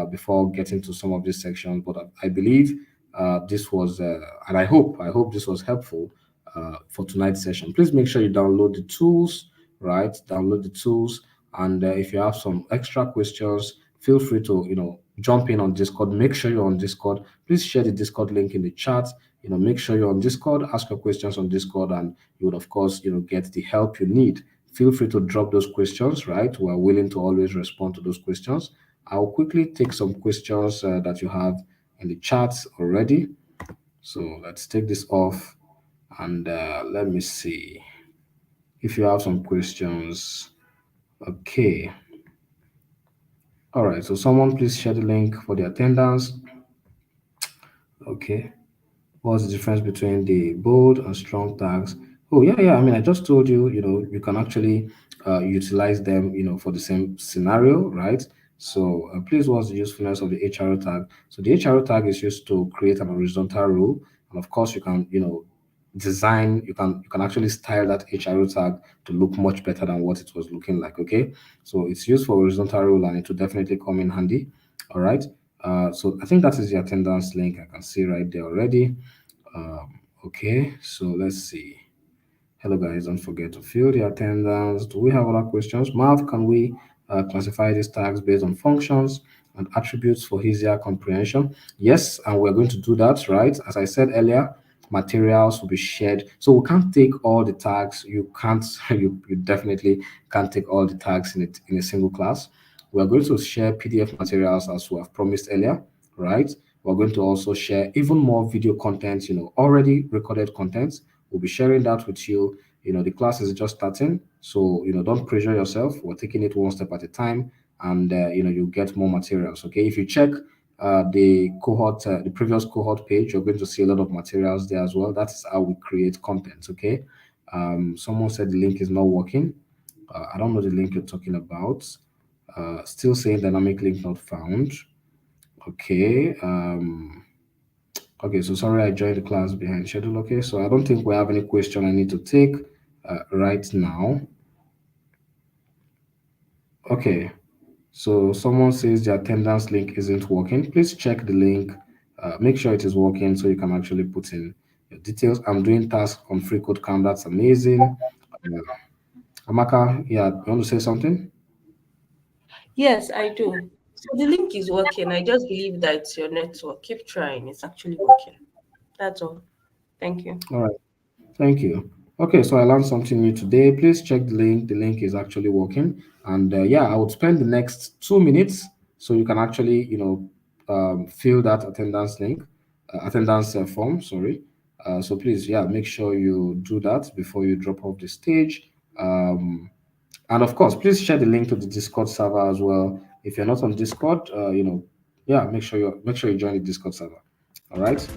before getting to some of these sections. But I believe this was, and I hope this was helpful for tonight's session. Please make sure you download the tools, right? Download the tools. And if you have some extra questions, feel free to jump in on Discord. Make sure you're on Discord. Please share the Discord link in the chat. Make sure you're on Discord. Ask your questions on Discord, and you would of course get the help you need. Feel free to drop those questions. Right, we're willing to always respond to those questions. I'll quickly take some questions that you have in the chat already. So let's take this off, and let me see if you have some questions. Okay. All right. So someone please share the link for the attendance. Okay. What's the difference between the bold and strong tags? Oh, yeah. I mean, I just told you, you can actually utilize them, for the same scenario, right? So please, what's the usefulness of the HRO tag? So the HRO tag is used to create an horizontal row. And of course, you can, design, you can actually style that HRO tag to look much better than what it was looking like. Okay. So it's used for horizontal rule, and it will definitely come in handy. All right. So I think that is the attendance link. I can see right there already. Okay, so let's see. Hello, guys. Don't forget to fill the attendance. Do we have other questions? Marv, can we classify these tags based on functions and attributes for easier comprehension? Yes, and we're going to do that, right? As I said earlier, materials will be shared. So we can't take all the tags. You can't, you definitely can't take all the tags in a single class. We're going to share PDF materials as we have promised earlier, right? We're going to also share even more video content, already recorded content. We'll be sharing that with you. The class is just starting, so don't pressure yourself. We're taking it one step at a time, and you get more materials. Okay, if you check the previous cohort page, you're going to see a lot of materials there as well. That's how we create content. Okay, someone said the link is not working. I don't know the link you're talking about. Still saying dynamic link not found. Okay. Okay, so sorry I joined the class behind schedule. Okay, so I don't think we have any question I need to take right now. Okay, so someone says the attendance link isn't working. Please check the link. Make sure it is working so you can actually put in your details. I'm doing task on free code camp. That's amazing. Amaka, yeah, you want to say something? Yes, I do. So the link is working. I just believe that it's your network. Keep trying. It's actually working. That's all. Thank you. All right. Thank you. Okay, so I learned something new today. Please check the link. The link is actually working. And yeah, I would spend the next 2 minutes so you can actually, fill that attendance form. Sorry. So please, yeah, make sure you do that before you drop off the stage. And of course, please share the link to the Discord server as well. If you're not on Discord, yeah, make sure you join the Discord server. All right.